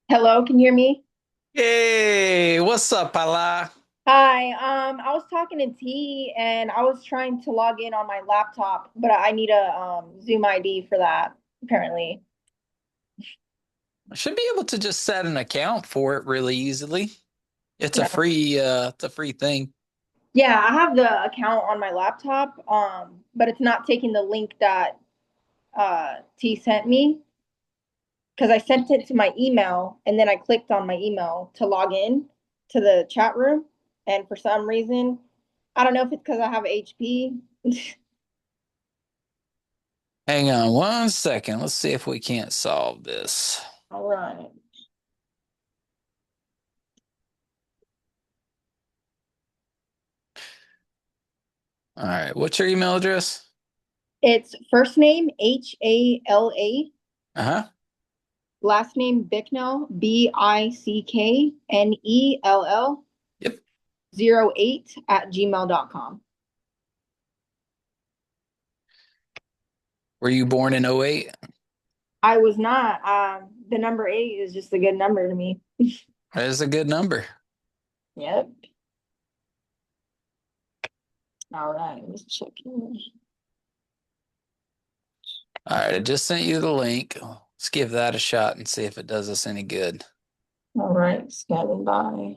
Hello, can you hear me? Hey, what's up, Hala? Hi. I was talking to T and I was trying to log in on my laptop, but I need a Zoom ID for that, apparently. I should be able to just set an account for it really easily. No. It's a free thing. Yeah, I have the account on my laptop, but it's not taking the link that T sent me because I sent it to my email and then I clicked on my email to log in to the chat room. And for some reason, I don't know if it's because I have HP. Hang on one second. Let's see if we can't solve this. All right. All right, what's your email address? It's first name Hala, Uh-huh. last name Bicknell Bicknell Yep. 08 at gmail.com. Were you born in '08? I was not. The number eight is just a good number to me. That is a good number. Yep. All right. Let's check here. All right, I just sent you the link. Let's give that a shot and see if it does us any good. All right. Standing by.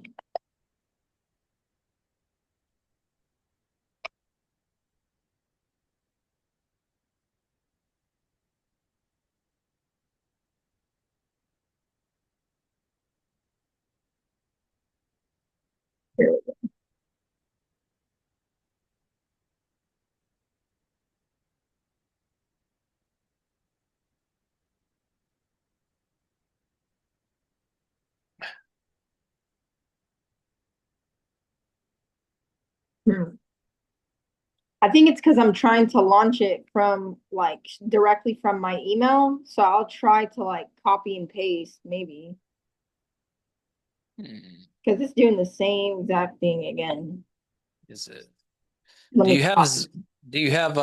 Here we go. I think it's because I'm trying to launch it from like directly from my email. So I'll try to like copy and paste maybe Hmm, because it's doing the same exact thing again. is it? Let Do me you have copy. do you have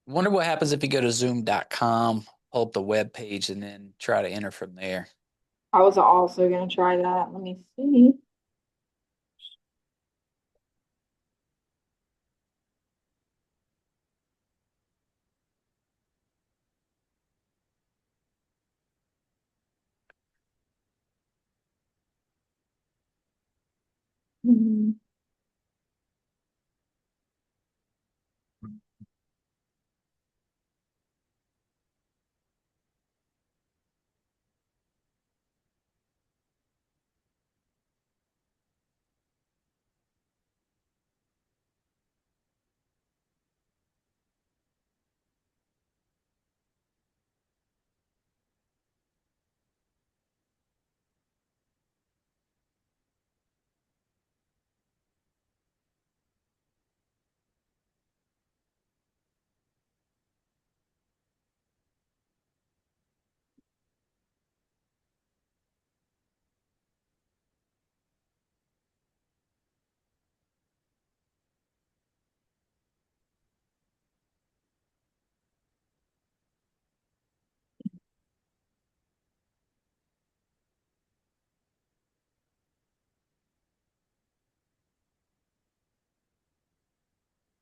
wonder what happens if you go to zoom.com, pull up the web page, and then try to enter from there. I was also gonna try that. Let me see. Hmm.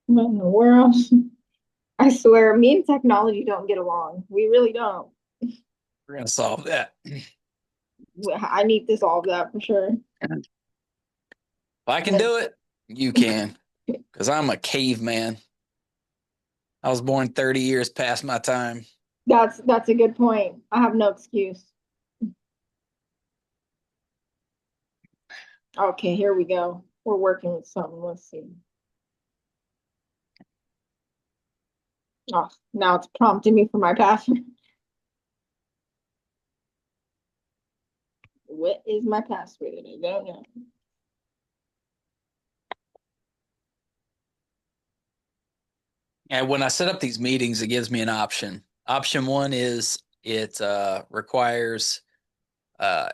What in the world? I swear, me and technology don't get along. We really don't. We're gonna solve that. I need to solve that for sure. If I can do it, you can. Because I'm a caveman. I was born 30 years past my time. That's a good point. I have no excuse. Okay, here we go. We're working with something. Let's see. Oh, now it's prompting me for my password. What is my password? I don't know. And when I set up these meetings, it gives me an option. Option one is it requires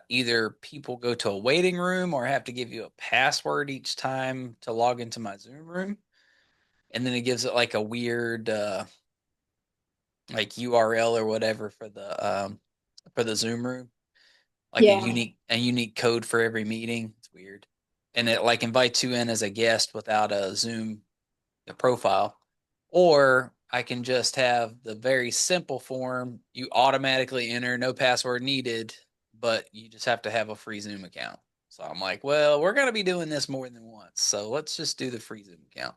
either people go to a waiting room or have to give you a password each time to log into my Zoom room. And then it gives it like a weird like URL or whatever for the Zoom room, like Yeah. a unique code for every meeting. It's weird. And it like invites you in as a guest without a Zoom profile. Or I can just have the very simple form you automatically enter, no password needed, but you just have to have a free Zoom account. So I'm like, well, we're going to be doing this more than once. So let's just do the free Zoom account.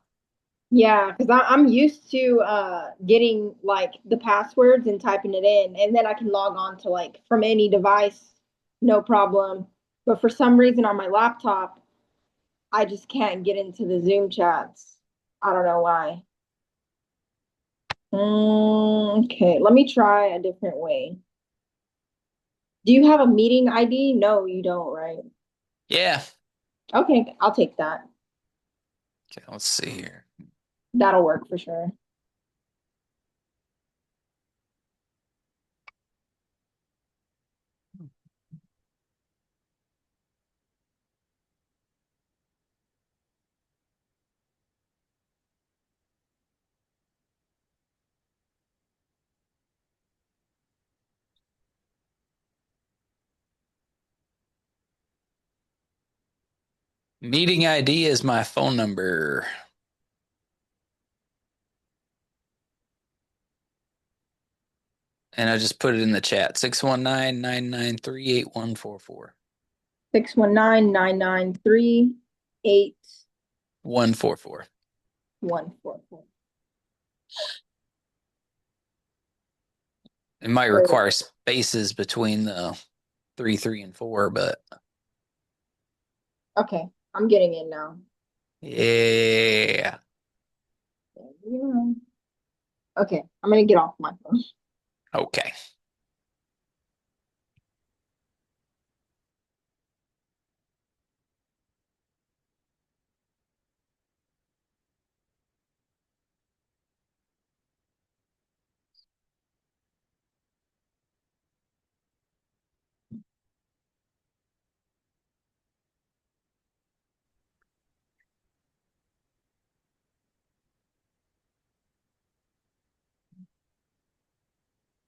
Yeah, because I'm used to getting like the passwords and typing it in, and then I can log on to like from any device, no problem. But for some reason on my laptop, I just can't get into the Zoom chats. I don't know why. Okay, let me try a different way. Do you have a meeting ID? No, you don't, right? Yeah. Okay, I'll take that. Okay, let's see here. That'll work for sure. Meeting ID is my phone number. And I just put it in the chat 619-993-8144. 619-993-8144. 144. It might require spaces between the 3, 3, and 4, but Okay, I'm getting in now. yeah. Yeah. Okay, I'm gonna get off my phone. Okay.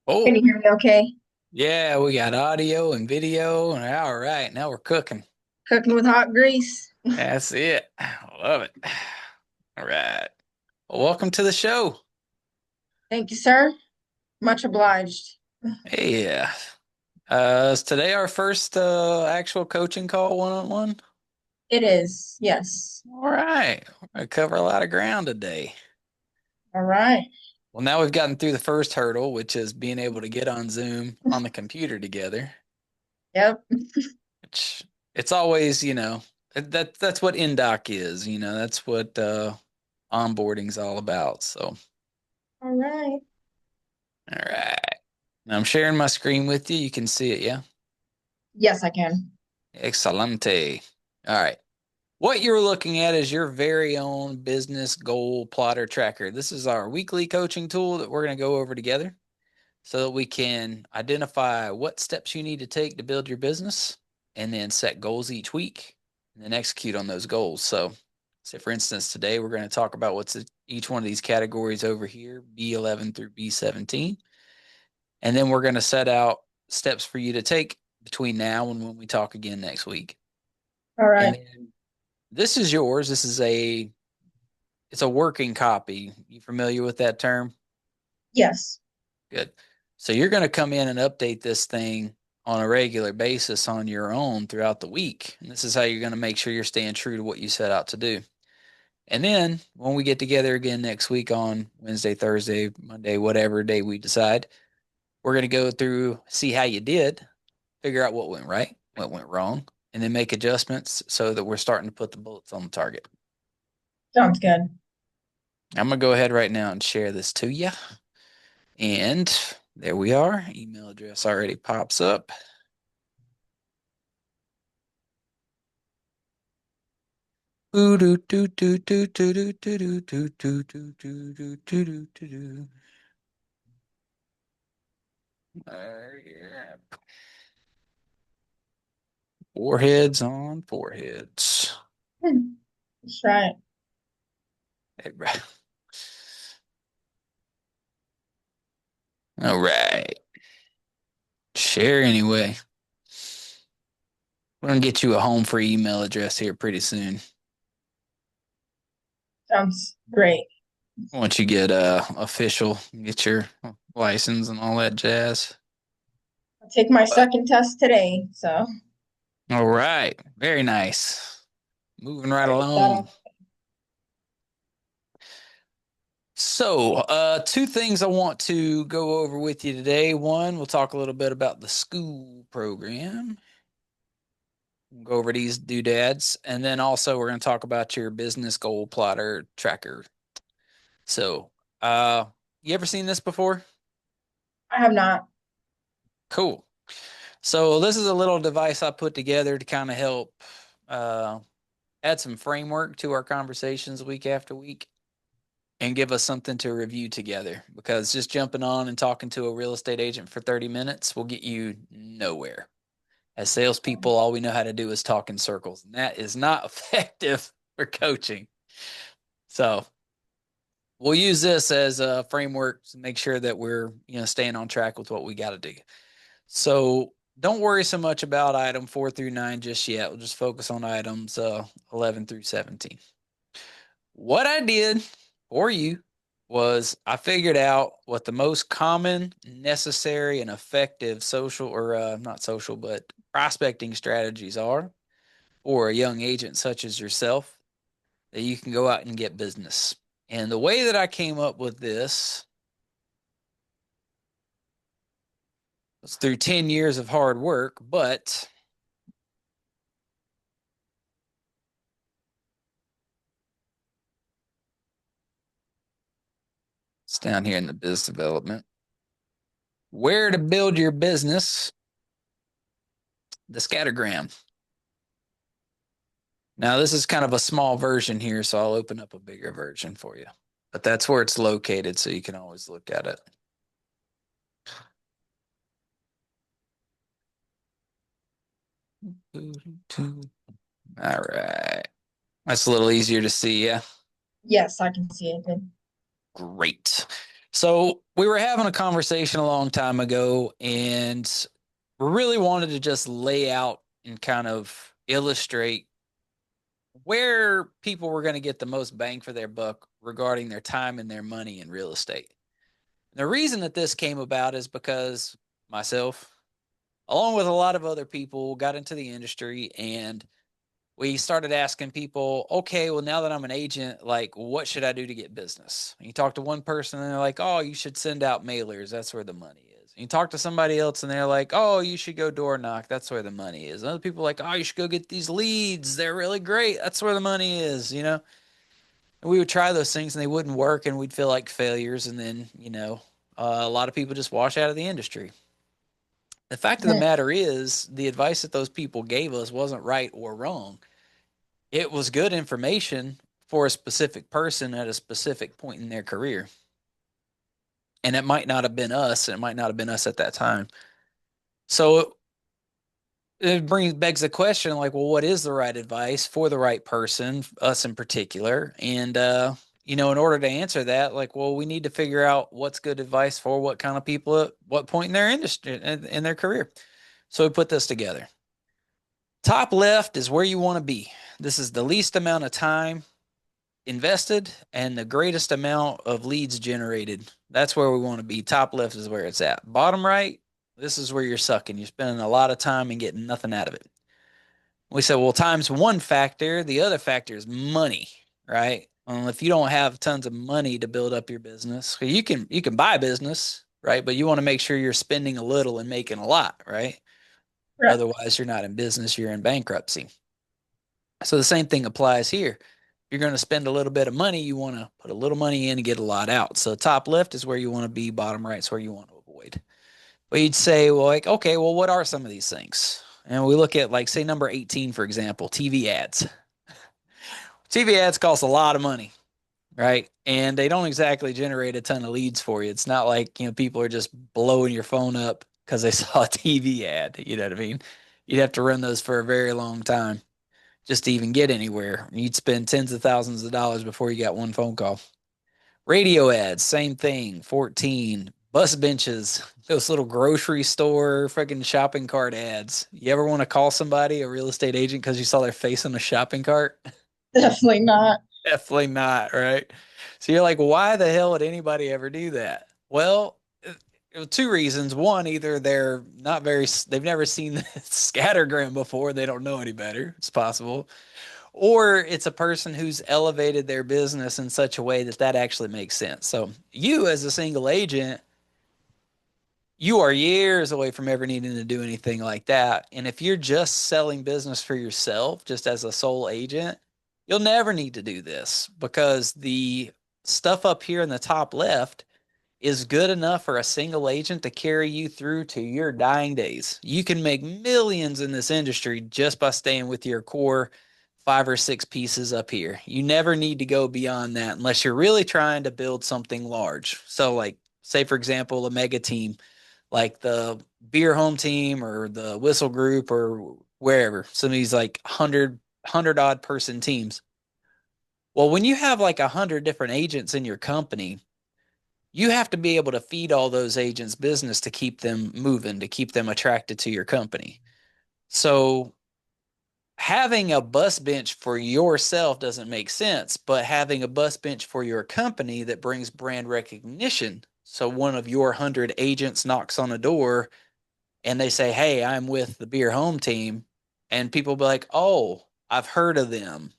Can Oh, you hear me okay? yeah, we got audio and video. All right, now we're cooking. Cooking with hot grease. That's it. Love it. All right. Well, welcome to the show. Thank you, sir. Much obliged. Hey, is today our first actual coaching call one-on-one? It is, yes. All right. We're going to cover a lot of ground today. All right. Well, now we've gotten through the first hurdle, which is being able to get on Zoom on the computer together. Yep. Which it's always, that's what InDoc is, that's what onboarding's all about. So, All right. all right. Now I'm sharing my screen with you. You can see it, yeah? Yes, I can. Excelente. All right. What you're looking at is your very own business goal plotter tracker. This is our weekly coaching tool that we're going to go over together so that we can identify what steps you need to take to build your business and then set goals each week and then execute on those goals. So, say for instance, today we're going to talk about what's each one of these categories over here, B11 through B17. And then we're going to set out steps for you to take between now and when we talk again next week. All And right. then this is yours. It's a working copy. You familiar with that term? Yes. Good. So you're going to come in and update this thing on a regular basis on your own throughout the week. And this is how you're going to make sure you're staying true to what you set out to do. And then when we get together again next week on Wednesday, Thursday, Monday, whatever day we decide, we're going to go through, see how you did, figure out what went right, what went wrong, and then make adjustments so that we're starting to put the bullets on the target. Sounds good. I'm going to go ahead right now and share this to you. And there we are. Email address already pops up. Foreheads on foreheads. That's right. All right. Share anyway. We're gonna get you a home free email address here pretty soon. Sounds great. Once you get official, get your license and all that jazz. I'll take my But second test today, so all right, very nice. Moving right gotta get that along. on. So, two things I want to go over with you today. One, we'll talk a little bit about the school program. We'll go over these doodads, and then also we're going to talk about your business goal plotter tracker. So, uh, you ever seen this before? I have not. Cool. So, this is a little device I put together to kind of help uh, add some framework to our conversations week after week and give us something to review together because just jumping on and talking to a real estate agent for 30 minutes will get you nowhere. As salespeople, all we know how to do is talk in circles, and that is not effective for coaching. So we'll use this as a framework to make sure that we're staying on track with what we got to do. So don't worry so much about item 4 through 9 just yet. We'll just focus on items 11 through 17. What I did for you was I figured out what the most common, necessary, and effective social or not social, but prospecting strategies are for a young agent such as yourself that you can go out and get business. And the way that I came up with this was through 10 years of hard work, but it's down here in the biz development. Where to build your business, the scattergram. Now, this is kind of a small version here, so I'll open up a bigger version for you. But that's where it's located, so you can always look at it. All right. That's a little easier to see, yeah. Yes, I can see it. Great. So we were having a conversation a long time ago, and we really wanted to just lay out and kind of illustrate where people were going to get the most bang for their buck regarding their time and their money in real estate. The reason that this came about is because myself, along with a lot of other people, got into the industry and we started asking people, okay, well, now that I'm an agent, like, what should I do to get business? And you talk to one person and they're like, oh, you should send out mailers. That's where the money is. And you talk to somebody else and they're like, oh, you should go door knock. That's where the money is. And other people are like, oh, you should go get these leads. They're really great. That's where the money is. And we would try those things and they wouldn't work and we'd feel like failures. And then, a lot of people just wash out of the industry. The fact of the Mhm. matter is, the advice that those people gave us wasn't right or wrong. It was good information for a specific person at a specific point in their career. And it might not have been us, and it might not have been us at that time. So it begs the question like, well, what is the right advice for the right person, us in particular? And, in order to answer that, like, well, we need to figure out what's good advice for what kind of people at what point in their industry, in their career. So we put this together. Top left is where you want to be. This is the least amount of time invested and the greatest amount of leads generated. That's where we want to be. Top left is where it's at. Bottom right, this is where you're sucking. You're spending a lot of time and getting nothing out of it. We said, well, time's one factor. The other factor is money, right? Well, if you don't have tons of money to build up your business, you can buy business, right? But you want to make sure you're spending a little and making a lot, right? Correct. Otherwise, you're not in business, you're in bankruptcy. So the same thing applies here. If you're going to spend a little bit of money, you want to put a little money in and get a lot out. So top left is where you want to be, bottom right is where you want to avoid. But you'd say, well, like, okay, well, what are some of these things? And we look at, like, say, number 18, for example, TV ads. TV ads cost a lot of money, right? And they don't exactly generate a ton of leads for you. It's not like, people are just blowing your phone up because they saw a TV ad. You know what I mean? You'd have to run those for a very long time just to even get anywhere. You'd spend tens of thousands of dollars before you got one phone call. Radio ads, same thing, 14. Bus benches, those little grocery store freaking shopping cart ads. You ever want to call somebody a real estate agent because you saw their face on a shopping cart? Definitely not. Definitely not, right? So you're like, why the hell would anybody ever do that? Well, two reasons. One, either they're not very, they've never seen the scattergram before, they don't know any better. It's possible. Or it's a person who's elevated their business in such a way that that actually makes sense. So you, as a single agent, you are years away from ever needing to do anything like that. And if you're just selling business for yourself, just as a sole agent, you'll never need to do this because the stuff up here in the top left is good enough for a single agent to carry you through to your dying days. You can make millions in this industry just by staying with your core five or six pieces up here. You never need to go beyond that unless you're really trying to build something large. So, like, say, for example, a mega team like the beer home team or the whistle group or wherever, some of these like 100 odd person teams. Well, when you have like 100 different agents in your company, you have to be able to feed all those agents business to keep them moving, to keep them attracted to your company. So having a bus bench for yourself doesn't make sense, but having a bus bench for your company that brings brand recognition. So one of your 100 agents knocks on a door and they say, "Hey, I'm with the beer home team," and people be like, "Oh, I've heard of them."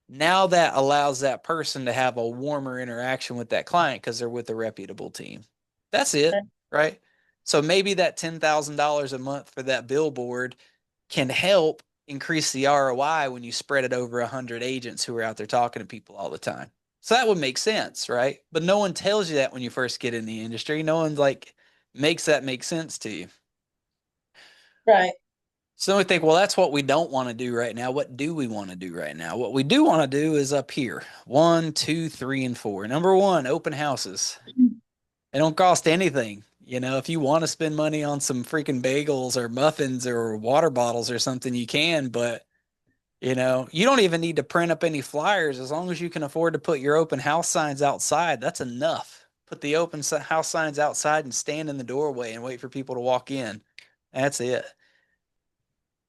Now that allows that person to have a warmer interaction with that client because they're with a reputable team. That's it, right? So maybe that $10,000 a month for that billboard can help increase the ROI when you spread it over 100 agents who are out there talking to people all the time. So that would make sense, right? But no one tells you that when you first get in the industry. No one like makes that make sense to you. Right. So then we think, well, that's what we don't want to do right now. What do we want to do right now? What we do want to do is up here. One, two, three, and four. Number one, open houses. They don't cost anything. You know, if you want to spend money on some freaking bagels or muffins or water bottles or something, you can, but you know, you don't even need to print up any flyers as long as you can afford to put your open house signs outside. That's enough. Put the house signs outside and stand in the doorway and wait for people to walk in. That's it.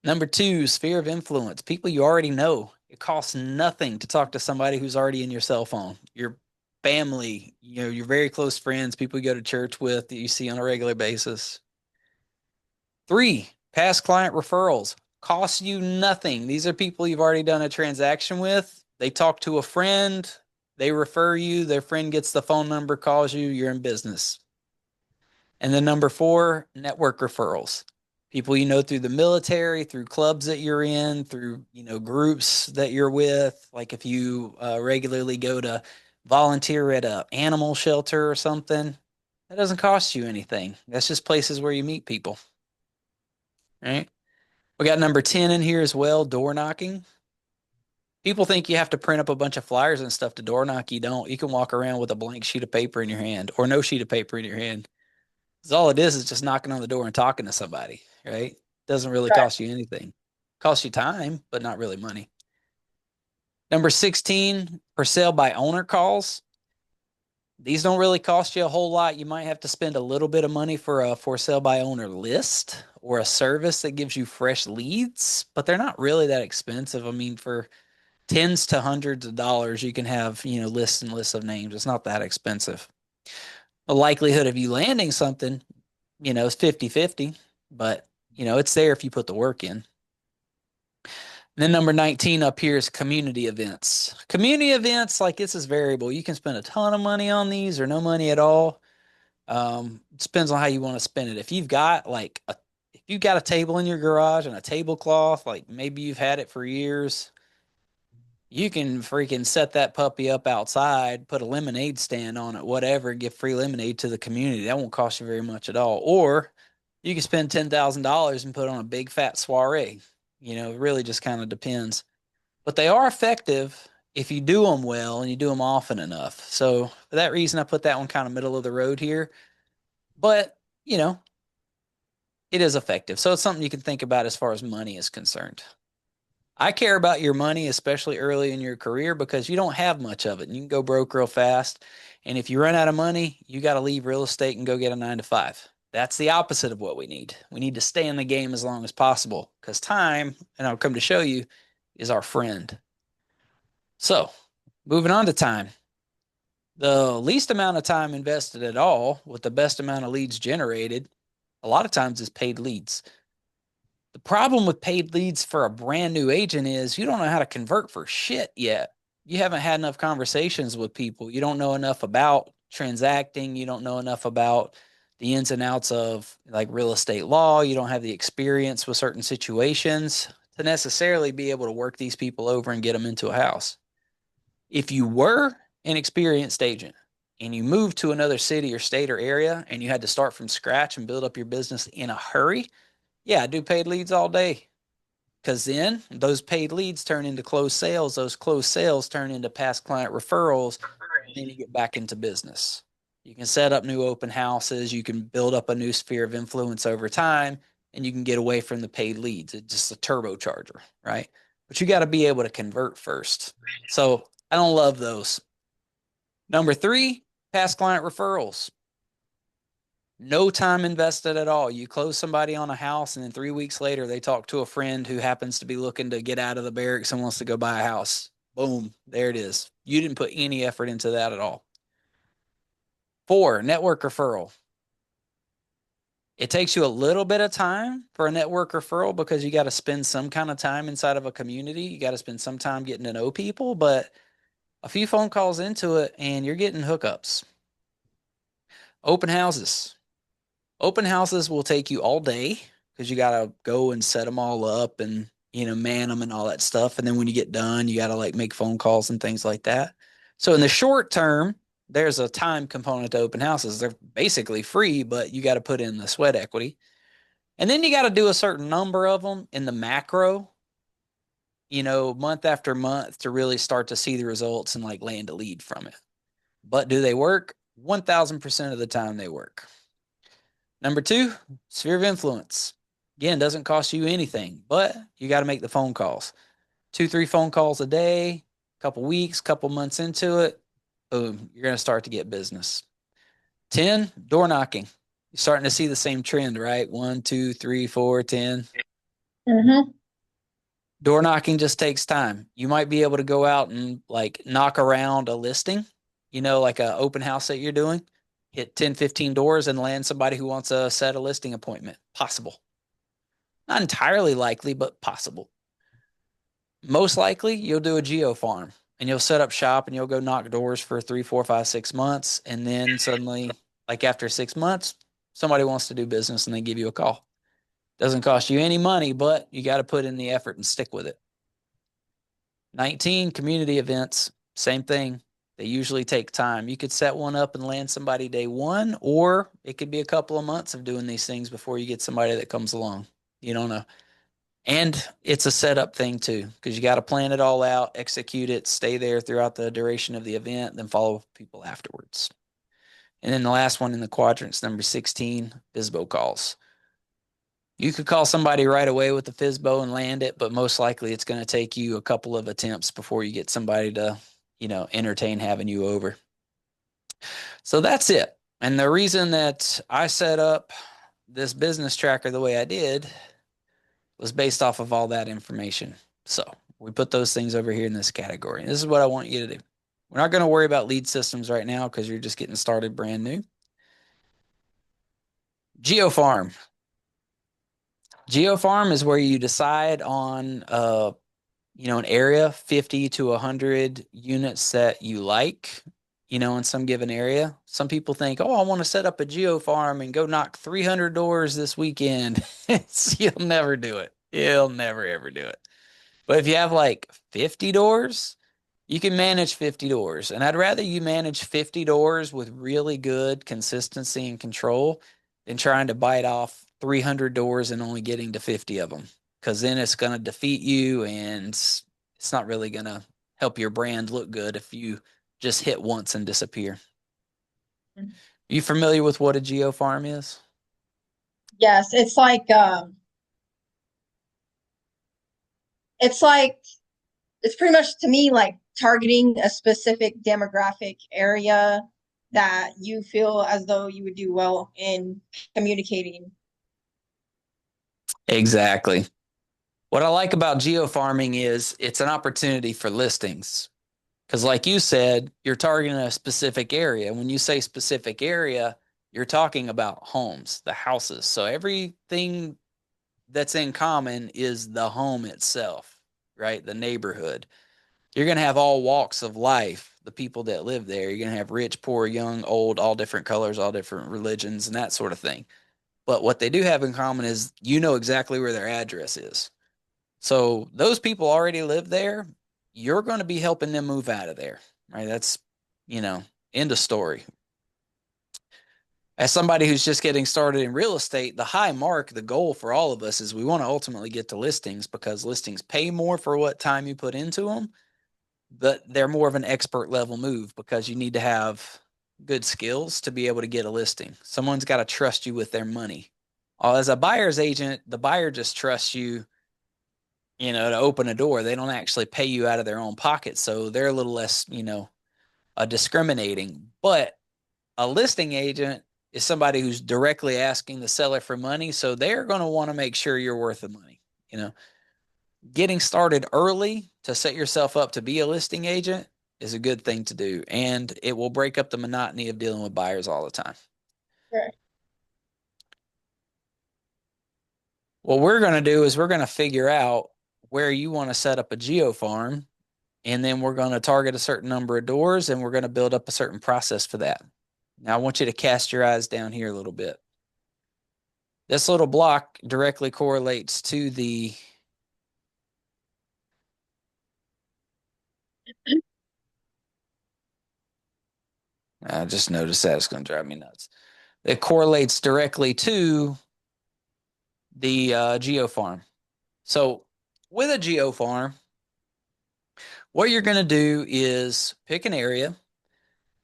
Number two, sphere of influence. People you already know. It costs nothing to talk to somebody who's already in your cell phone. Your family, you know, your very close friends, people you go to church with that you see on a regular basis. Three, past client referrals. Costs you nothing. These are people you've already done a transaction with. They talk to a friend, they refer you, their friend gets the phone number, calls you, you're in business. And then number four, network referrals. People you know through the military, through clubs that you're in, through, you know, groups that you're with. Like if you regularly go to volunteer at a animal shelter or something, that doesn't cost you anything. That's just places where you meet people, right? We got number 10 in here as well, door knocking. People think you have to print up a bunch of flyers and stuff to door knock. You don't. You can walk around with a blank sheet of paper in your hand or no sheet of paper in your hand. 'Cause all it is just knocking on the door and talking to somebody, right? Doesn't really Right. cost you anything. Costs you time, but not really money. Number 16, for sale by owner calls. These don't really cost you a whole lot. You might have to spend a little bit of money for a for sale by owner list or a service that gives you fresh leads, but they're not really that expensive. I mean, for tens to hundreds of dollars, you can have, you know, lists and lists of names. It's not that expensive. The likelihood of you landing something, you know, is 50-50, but you know, it's there if you put the work in. And then number 19 up here is community events. Community events, like this is variable. You can spend a ton of money on these or no money at all. It depends on how you want to spend it. If you've got if you've got a table in your garage and a tablecloth, like maybe you've had it for years, you can freaking set that puppy up outside, put a lemonade stand on it, whatever, and give free lemonade to the community. That won't cost you very much at all. Or you can spend $10,000 and put on a big fat soiree. You know, it really just kind of depends. But they are effective if you do them well and you do them often enough. So for that reason, I put that one kind of middle of the road here. But, you know, it is effective. So it's something you can think about as far as money is concerned. I care about your money, especially early in your career, because you don't have much of it. And you can go broke real fast. And if you run out of money, you got to leave real estate and go get a 9 to 5. That's the opposite of what we need. We need to stay in the game as long as possible because time, and I'll come to show you, is our friend. So, moving on to time. The least amount of time invested at all with the best amount of leads generated, a lot of times is paid leads. The problem with paid leads for a brand new agent is you don't know how to convert for shit yet. You haven't had enough conversations with people. You don't know enough about transacting. You don't know enough about the ins and outs of like real estate law. You don't have the experience with certain situations to necessarily be able to work these people over and get them into a house. If you were an experienced agent and you moved to another city or state or area and you had to start from scratch and build up your business in a hurry, yeah, I do paid leads all day. Because then those paid leads turn into closed sales. Those closed sales turn into past client referrals. And then you get back into business. You can set up new open houses. You can build up a new sphere of influence over time. And you can get away from the paid leads. It's just a turbocharger, right? But you got to be able to convert first. So I don't love those. Number 3, past client referrals. No time invested at all. You close somebody on a house, and then 3 weeks later, they talk to a friend who happens to be looking to get out of the barracks and wants to go buy a house. Boom, there it is. You didn't put any effort into that at all. 4, network referral. It takes you a little bit of time for a network referral because you got to spend some kind of time inside of a community. You got to spend some time getting to know people, but a few phone calls into it, and you're getting hookups. Open houses. Open houses will take you all day because you got to go and set them all up and, man them and all that stuff. And then when you get done, you got to like make phone calls and things like that. So in the short term, there's a time component to open houses. They're basically free, but you got to put in the sweat equity. And then you got to do a certain number of them in the macro, month after month to really start to see the results and like land a lead from it. But do they work? 1000% of the time they work. Number 2, sphere of influence. Again, doesn't cost you anything, but you got to make the phone calls. 2, 3 phone calls a day, couple weeks, couple months into it, boom, you're going to start to get business. 10, door knocking. You're starting to see the same trend, right? 1, 2, 3, 4, 10. Mm-hmm. Door knocking just takes time. You might be able to go out and like knock around a listing, like an open house that you're doing, hit 10, 15 doors and land somebody who wants to set a listing appointment. Possible. Not entirely likely, but possible. Most likely, you'll do a geo farm and you'll set up shop and you'll go knock doors for 3, 4, 5, 6 months. And then suddenly, like after 6 months, somebody wants to do business and they give you a call. Doesn't cost you any money, but you got to put in the effort and stick with it. 19, community events. Same thing. They usually take time. You could set one up and land somebody day one, or it could be a couple of months of doing these things before you get somebody that comes along. You don't know. And it's a setup thing too, because you got to plan it all out, execute it, stay there throughout the duration of the event, then follow people afterwards. And then the last one in the quadrants, number 16, FISBO calls. You could call somebody right away with the FISBO and land it, but most likely it's going to take you a couple of attempts before you get somebody to, entertain having you over. So that's it. And the reason that I set up this business tracker the way I did was based off of all that information. So we put those things over here in this category. This is what I want you to do. We're not going to worry about lead systems right now because you're just getting started brand new. GeoFarm. GeoFarm is where you decide on an area, 50 to 100 units that you like, in some given area. Some people think, oh, I want to set up a geo farm and go knock 300 doors this weekend. You'll never do it. You'll never, ever do it. But if you have like 50 doors, you can manage 50 doors. And I'd rather you manage 50 doors with really good consistency and control than trying to bite off 300 doors and only getting to 50 of them. Because then it's going to defeat you and it's not really going to help your brand look good if you just hit once and disappear. Are you familiar with what a geo farm is? Yes, it's like it's pretty much to me like targeting a specific demographic area that you feel as though you would do well in communicating. Exactly. What I like about geofarming is it's an opportunity for listings. Because, like you said, you're targeting a specific area. When you say specific area, you're talking about homes, the houses. So everything that's in common is the home itself, right? The neighborhood. You're going to have all walks of life, the people that live there. You're going to have rich, poor, young, old, all different colors, all different religions, and that sort of thing. But what they do have in common is you know exactly where their address is. So those people already live there. You're going to be helping them move out of there, right? That's, you know, end of story. As somebody who's just getting started in real estate, the high mark, the goal for all of us is we want to ultimately get to listings because listings pay more for what time you put into them, but they're more of an expert level move because you need to have good skills to be able to get a listing. Someone's got to trust you with their money. As a buyer's agent, the buyer just trusts you, to open a door. They don't actually pay you out of their own pocket. So they're a little less, discriminating. But a listing agent is somebody who's directly asking the seller for money. So they're going to want to make sure you're worth the money. You know, getting started early to set yourself up to be a listing agent is a good thing to do. And it will break up the monotony of dealing with buyers all the time. Sure. What we're going to do is we're going to figure out where you want to set up a geo farm, and then we're going to target a certain number of doors, and we're going to build up a certain process for that. Now, I want you to cast your eyes down here a little bit. This little block directly correlates to the I just noticed that it's going to drive me nuts. It correlates directly to the geo farm. So, with a geo farm, what you're going to do is pick an area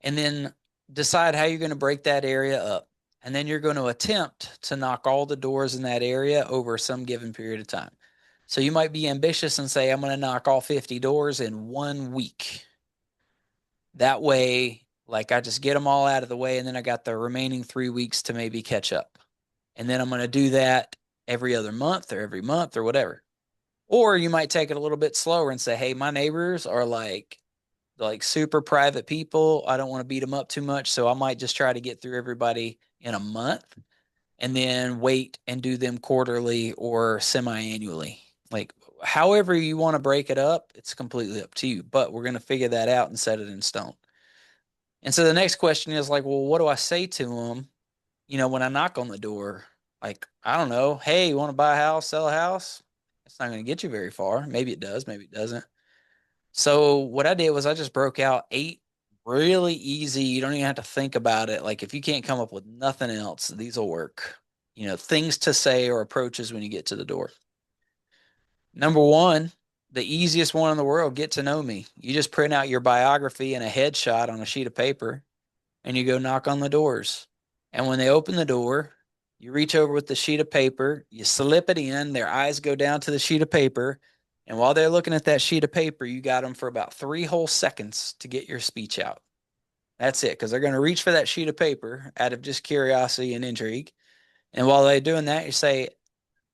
and then decide how you're going to break that area up. And then you're going to attempt to knock all the doors in that area over some given period of time. So you might be ambitious and say, I'm going to knock all 50 doors in 1 week. That way, like I just get them all out of the way, and then I got the remaining 3 weeks to maybe catch up. And then I'm going to do that every other month or every month or whatever. Or you might take it a little bit slower and say, hey, my neighbors are like super private people. I don't want to beat them up too much. So I might just try to get through everybody in a month and then wait and do them quarterly or semi-annually. Like however you want to break it up, it's completely up to you. But we're going to figure that out and set it in stone. And so the next question is like, well, what do I say to them? When I knock on the door, like, I don't know. Hey, you want to buy a house, sell a house? It's not going to get you very far. Maybe it does, maybe it doesn't. So what I did was I just broke out 8 really easy. You don't even have to think about it. Like if you can't come up with nothing else, these will work. Things to say or approaches when you get to the door. Number one, the easiest one in the world, get to know me. You just print out your biography and a headshot on a sheet of paper and you go knock on the doors. And when they open the door, you reach over with the sheet of paper, you slip it in, their eyes go down to the sheet of paper. And while they're looking at that sheet of paper, you got them for about 3 whole seconds to get your speech out. That's it, because they're going to reach for that sheet of paper out of just curiosity and intrigue. And while they're doing that, you say,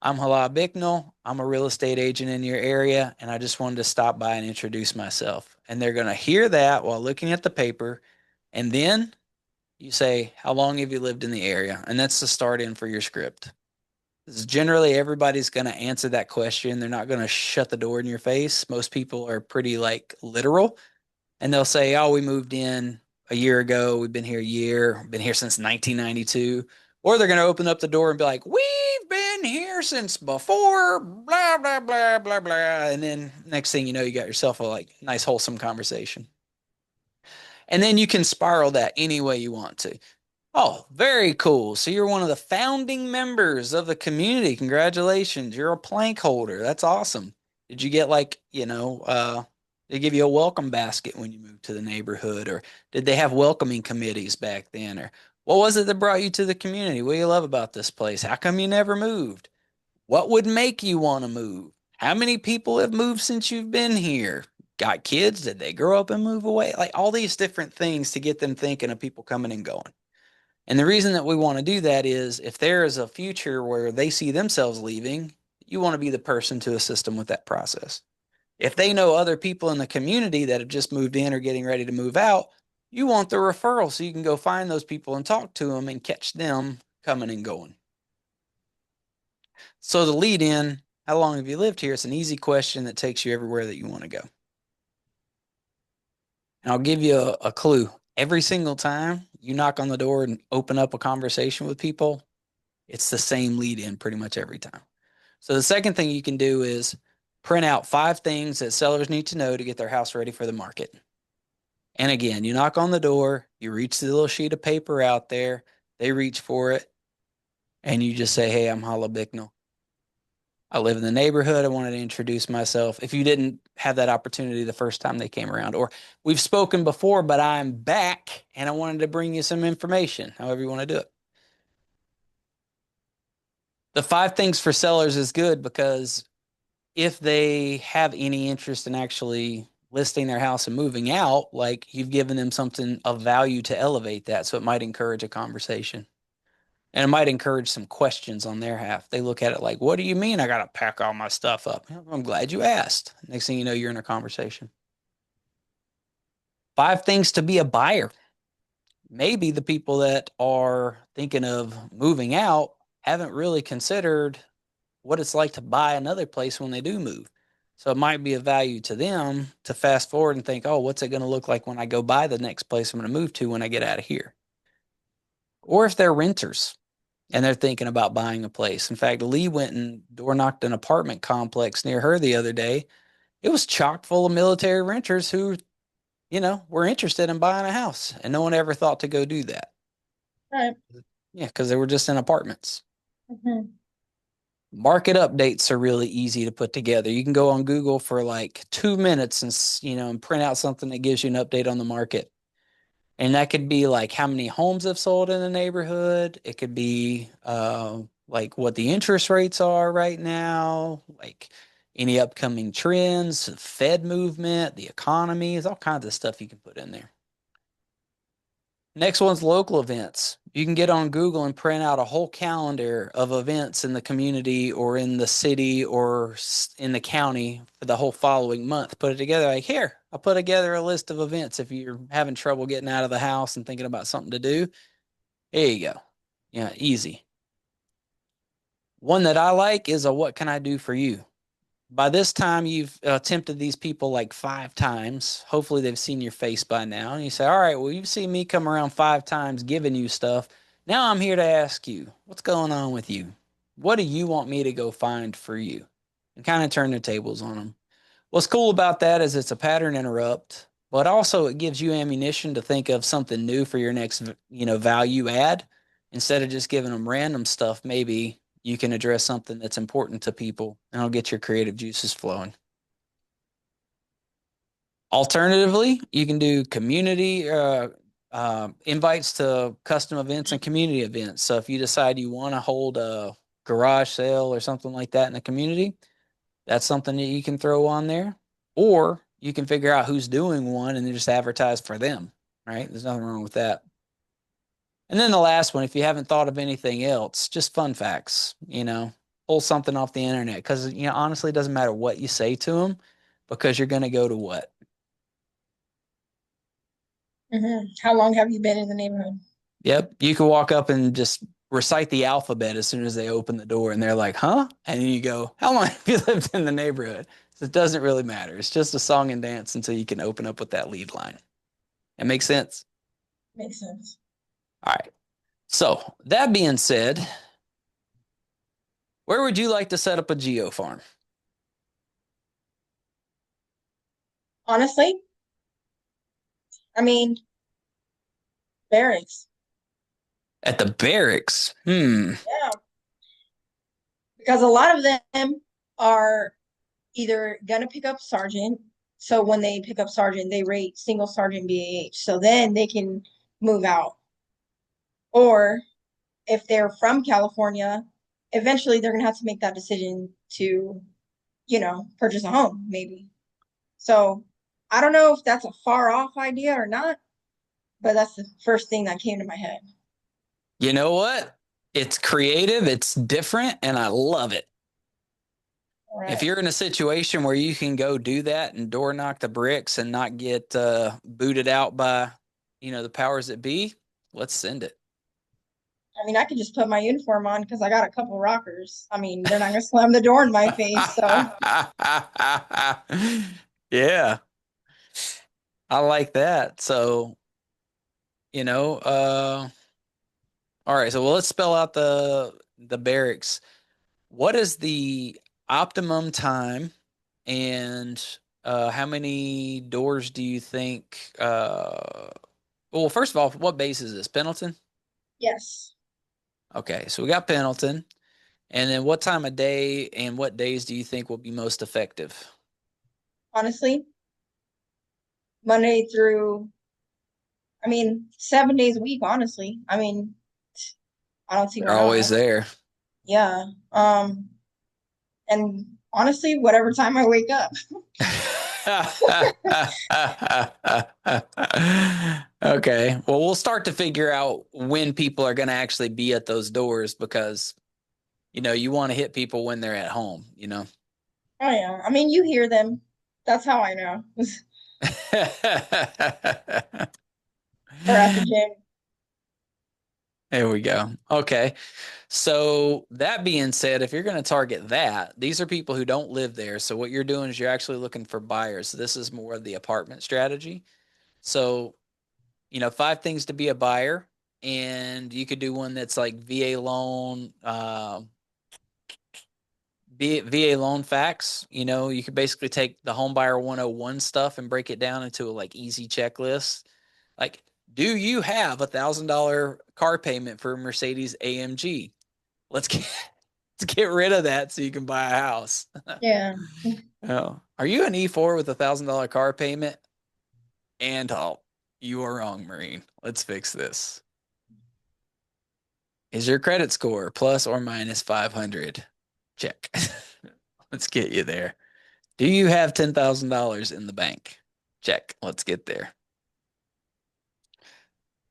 I'm Hala Bicknell. I'm a real estate agent in your area, and I just wanted to stop by and introduce myself. And they're going to hear that while looking at the paper. And then you say, how long have you lived in the area? And that's the start in for your script. Generally, everybody's going to answer that question. They're not going to shut the door in your face. Most people are pretty like literal, and they'll say, oh, we moved in a year ago. We've been here a year, been here since 1992. Or they're going to open up the door and be like, we've been here since before, blah, blah, blah, blah, blah. And then next thing you know, you got yourself a like nice, wholesome conversation. And then you can spiral that any way you want to. Oh, very cool. So you're one of the founding members of the community. Congratulations. You're a plank holder. That's awesome. Did you get like, they give you a welcome basket when you moved to the neighborhood, or did they have welcoming committees back then? Or what was it that brought you to the community? What do you love about this place? How come you never moved? What would make you want to move? How many people have moved since you've been here? got kids? Did they grow up and move away? Like all these different things to get them thinking of people coming and going. And the reason that we want to do that is if there is a future where they see themselves leaving, you want to be the person to assist them with that process. If they know other people in the community that have just moved in or getting ready to move out, you want the referral so you can go find those people and talk to them and catch them coming and going. So the lead in, how long have you lived here? It's an easy question that takes you everywhere that you want to go. And I'll give you a clue. Every single time you knock on the door and open up a conversation with people, it's the same lead in pretty much every time. So the second thing you can do is print out 5 things that sellers need to know to get their house ready for the market. And again, you knock on the door, you reach the little sheet of paper out there, they reach for it, and you just say, "Hey, I'm Hala Bicknell. I live in the neighborhood. I wanted to introduce myself." If you didn't have that opportunity the first time they came around, or we've spoken before, but I'm back and I wanted to bring you some information, however you want to do it. The 5 things for sellers is good because if they have any interest in actually listing their house and moving out, like you've given them something of value to elevate that. So it might encourage a conversation and it might encourage some questions on their half. They look at it like, "What do you mean I got to pack all my stuff up?" "I'm glad you asked." Next thing you know, you're in a conversation. 5 things to be a buyer. Maybe the people that are thinking of moving out haven't really considered what it's like to buy another place when they do move. So it might be of value to them to fast forward and think, "Oh, what's it going to look like when I go buy the next place I'm going to move to when I get out of here?" Or if they're renters and they're thinking about buying a place. In fact, Lee went and door knocked an apartment complex near her the other day. It was chock full of military renters who, were interested in buying a house, and no one ever thought to go do that. Right. Yeah, because they were just in apartments. Mm-hmm. Market updates are really easy to put together. You can go on Google for like 2 minutes and print out something that gives you an update on the market. And that could be like how many homes have sold in the neighborhood. It could be like what the interest rates are right now, like any upcoming trends, Fed movement, the economy. There's all kinds of stuff you can put in there. Next one's local events. You can get on Google and print out a whole calendar of events in the community or in the city or in the county for the whole following month. Put it together like, "Here, I'll put together a list of events if you're having trouble getting out of the house and thinking about something to do." There you go. Yeah, easy. One that I like is a "What can I do for you?" By this time, you've tempted these people like 5 times. Hopefully, they've seen your face by now. And you say, "All right, well, you've seen me come around 5 times giving you stuff. Now I'm here to ask you, what's going on with you? What do you want me to go find for you?" And kind of turn the tables on them. What's cool about that is it's a pattern interrupt, but also it gives you ammunition to think of something new for your next, value add. Instead of just giving them random stuff, maybe you can address something that's important to people and it'll get your creative juices flowing. Alternatively, you can do community invites to custom events and community events. So if you decide you want to hold a garage sale or something like that in the community, that's something that you can throw on there. Or you can figure out who's doing one and then just advertise for them, right? There's nothing wrong with that. And then the last one, if you haven't thought of anything else, just fun facts, pull something off the internet. Because, honestly, it doesn't matter what you say to them because you're going to go to what? Mm-hmm. How long have you been in the neighborhood? Yep. You can walk up and just recite the alphabet as soon as they open the door and they're like, "Huh?" And then you go, "How long have you lived in the neighborhood?" So it doesn't really matter. It's just a song and dance until you can open up with that lead line. That makes sense. Makes sense. All right. So that being said, where would you like to set up a geo farm? Honestly, I mean, barracks. At the barracks. Hmm. Yeah, because a lot of them are either gonna pick up sergeant. So when they pick up sergeant, they rate single sergeant BAH. So then they can move out. Or if they're from California, eventually they're gonna have to make that decision to, purchase a home, maybe. So I don't know if that's a far off idea or not, but that's the first thing that came to my head. You know what? It's creative, it's different, and I love it. All If right. you're in a situation where you can go do that and door knock the bricks and not get booted out by, the powers that be, let's send it. I mean, I could just put my uniform on because I got a couple rockers. I mean, they're not gonna slam the door in my face, so Yeah, I like that. So, you know, all right, so well, let's spell out the barracks. What is the optimum time and how many doors do you think well, first of all, what base is this? Pendleton? yes. Okay, so we got Pendleton. And then what time of day and what days do you think will be most effective? Honestly, Monday through, I mean, 7 days a week, honestly. I mean, I don't see They're why always not. there. Yeah. And honestly, whatever time I wake up. Okay. Well, we'll start to figure out when people are going to actually be at those doors because, you want to hit people when they're at home. Oh yeah. I mean, you hear them. That's how I know. Or at the gym. There we go. Okay. So that being said, if you're going to target that, these are people who don't live there. So what you're doing is you're actually looking for buyers. So this is more of the apartment strategy. So, 5 things to be a buyer. And you could do one that's like VA loan, VA loan facts. You could basically take the home buyer 101 stuff and break it down into a like easy checklist. Like, do you have $1,000 car payment for a Mercedes AMG? Let's get let's get rid of that so you can buy a house. Yeah. Oh, are you an E4 with $1,000 car payment? And you are wrong, Marine. Let's fix this. Is your credit score plus or minus 500? Check. Let's get you there. Do you have $10,000 in the bank? Check. Let's get there.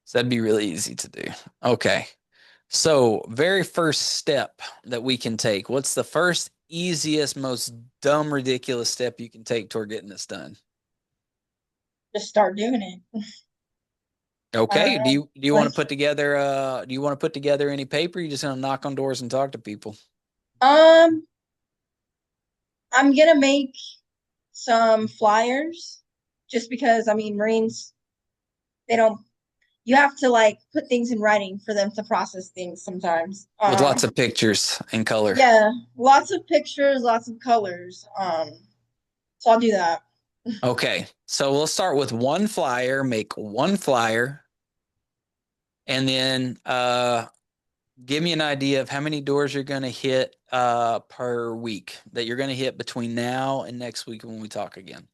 So that'd be really easy to do. Okay. So, very first step that we can take. What's the first easiest, most dumb, ridiculous step you can take toward getting this done? Just start doing it. I don't Okay. Do know. you want Like, to put together any paper? You just gonna knock on doors and talk to people? um, I'm gonna make some flyers just because I mean Marines, they don't you have to like put things in writing for them to process things sometimes. With lots of pictures and color. Yeah, lots of pictures, lots of colors. So I'll do that. Okay. So we'll start with one flyer, make one flyer, and then give me an idea of how many doors you're gonna hit per week that you're gonna hit between now and next week when we talk again.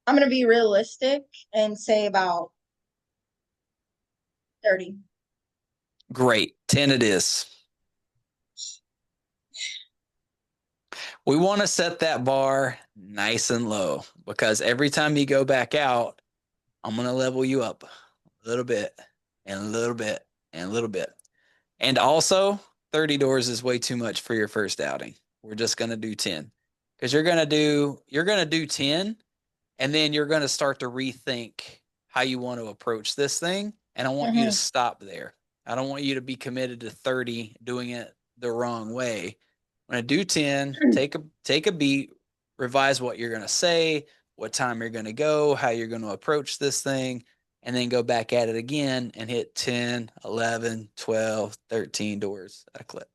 I'm gonna be realistic and say about 30. Great. 10 it is. We want to set that bar nice and low because every time you go back out, I'm going to level you up a little bit and a little bit and a little bit. And also, 30 doors is way too much for your first outing. We're just going to do 10 because you're going to do 10 and then you're going to start to rethink how you want to approach this thing. And I want you to Mm-hmm. stop there. I don't want you to be committed to 30 doing it the wrong way. When I do 10, take a beat, revise what you're going to say, what time you're going to go, how you're going to approach this thing, and then go back at it again and hit 10, 11, 12, 13 doors at a clip.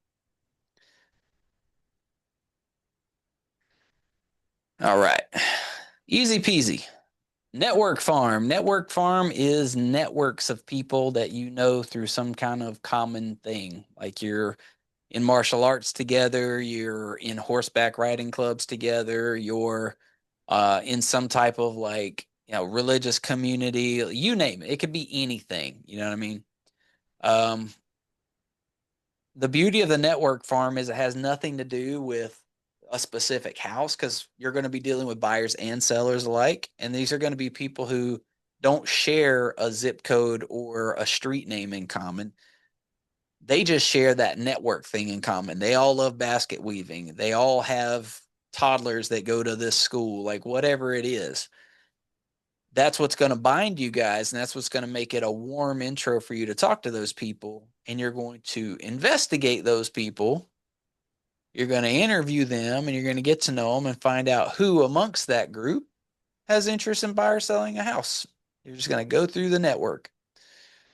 All right. Easy peasy. Network farm. Network farm is networks of people that you know through some kind of common thing. Like you're in martial arts together, you're in horseback riding clubs together, you're in some type of like, religious community, you name it. It could be anything. You know what I mean? Um, the beauty of the network farm is it has nothing to do with a specific house because you're going to be dealing with buyers and sellers alike. And these are going to be people who don't share a zip code or a street name in common. They just share that network thing in common. They all love basket weaving. They all have toddlers that go to this school, like whatever it is. That's what's going to bind you guys. And that's what's going to make it a warm intro for you to talk to those people. And you're going to investigate those people. You're going to interview them and you're going to get to know them and find out who amongst that group has interest in buying or selling a house. You're just going to go through the network.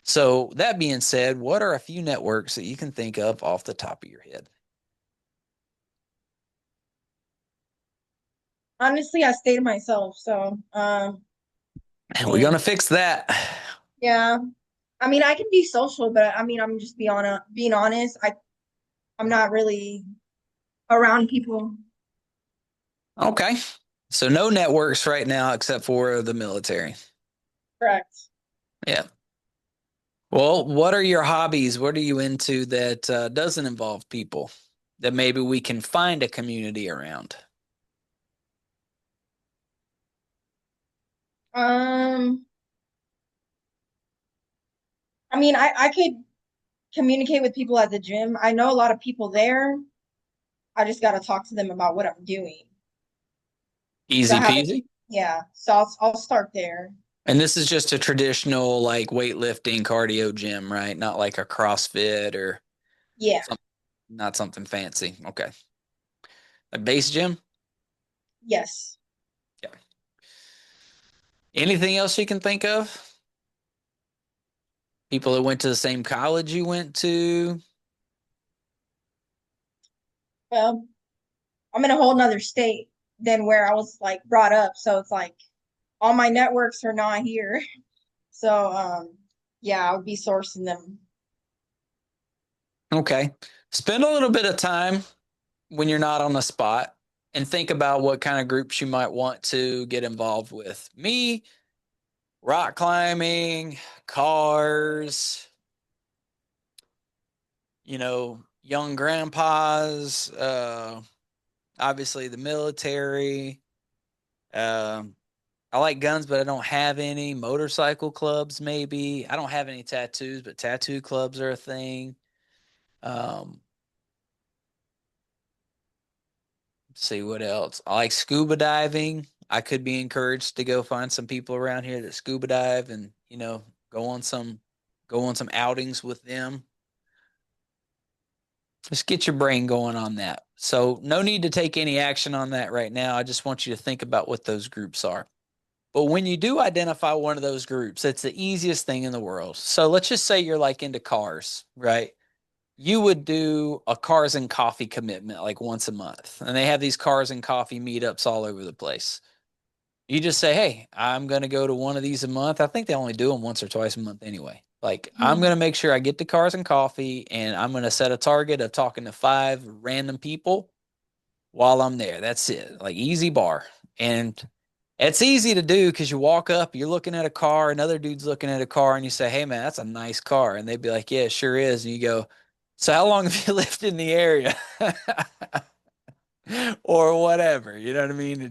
So, that being said, what are a few networks that you can think of off the top of your head? Honestly, I stay to myself. So, And we're going and to fix that. yeah, I mean, I can be social, but I mean, I'm just being honest. I'm not really around people. Okay. So, no networks right now except for the military. Correct. Yeah. Well, what are your hobbies? What are you into that doesn't involve people that maybe we can find a community around? Um, I mean, I could communicate with people at the gym. I know a lot of people there. I just got to talk to them about what I'm doing. So I Easy haven't, peasy. yeah. So I'll start there. And this is just a traditional like weightlifting cardio gym, right? Not like a CrossFit or Yeah. something, not something fancy. Okay. A base gym? Yes. Yeah. Anything else you can think of? People that went to the same college you went to? Well, I'm in a whole nother state than where I was like brought up. So it's like all my networks are not here. So yeah, I'll be sourcing them. Okay. Spend a little bit of time when you're not on the spot and think about what kind of groups you might want to get involved with. Me, rock climbing, cars, young grandpas, obviously the military. Um, I like guns, but I don't have any. Motorcycle clubs, maybe. I don't have any tattoos, but tattoo clubs are a thing. Um, let's see what else. I like scuba diving. I could be encouraged to go find some people around here that scuba dive and, go on some go on some outings with them. Just get your brain going on that. So, no need to take any action on that right now. I just want you to think about what those groups are. But when you do identify one of those groups, it's the easiest thing in the world. So, let's just say you're like into cars, right? You would do a cars and coffee commitment like once a month. And they have these cars and coffee meetups all over the place. You just say, hey, I'm going to go to one of these a month. I think they only do them once or twice a month anyway. Like, I'm going Mhm. to make sure I get to cars and coffee and I'm going to set a target of talking to 5 random people while I'm there. That's it. Like, easy bar. And it's easy to do because you walk up, you're looking at a car, another dude's looking at a car, and you say, hey, man, that's a nice car. And they'd be like, yeah, it sure is. And you go, so how long have you lived in the area? Or whatever. You know what I mean? You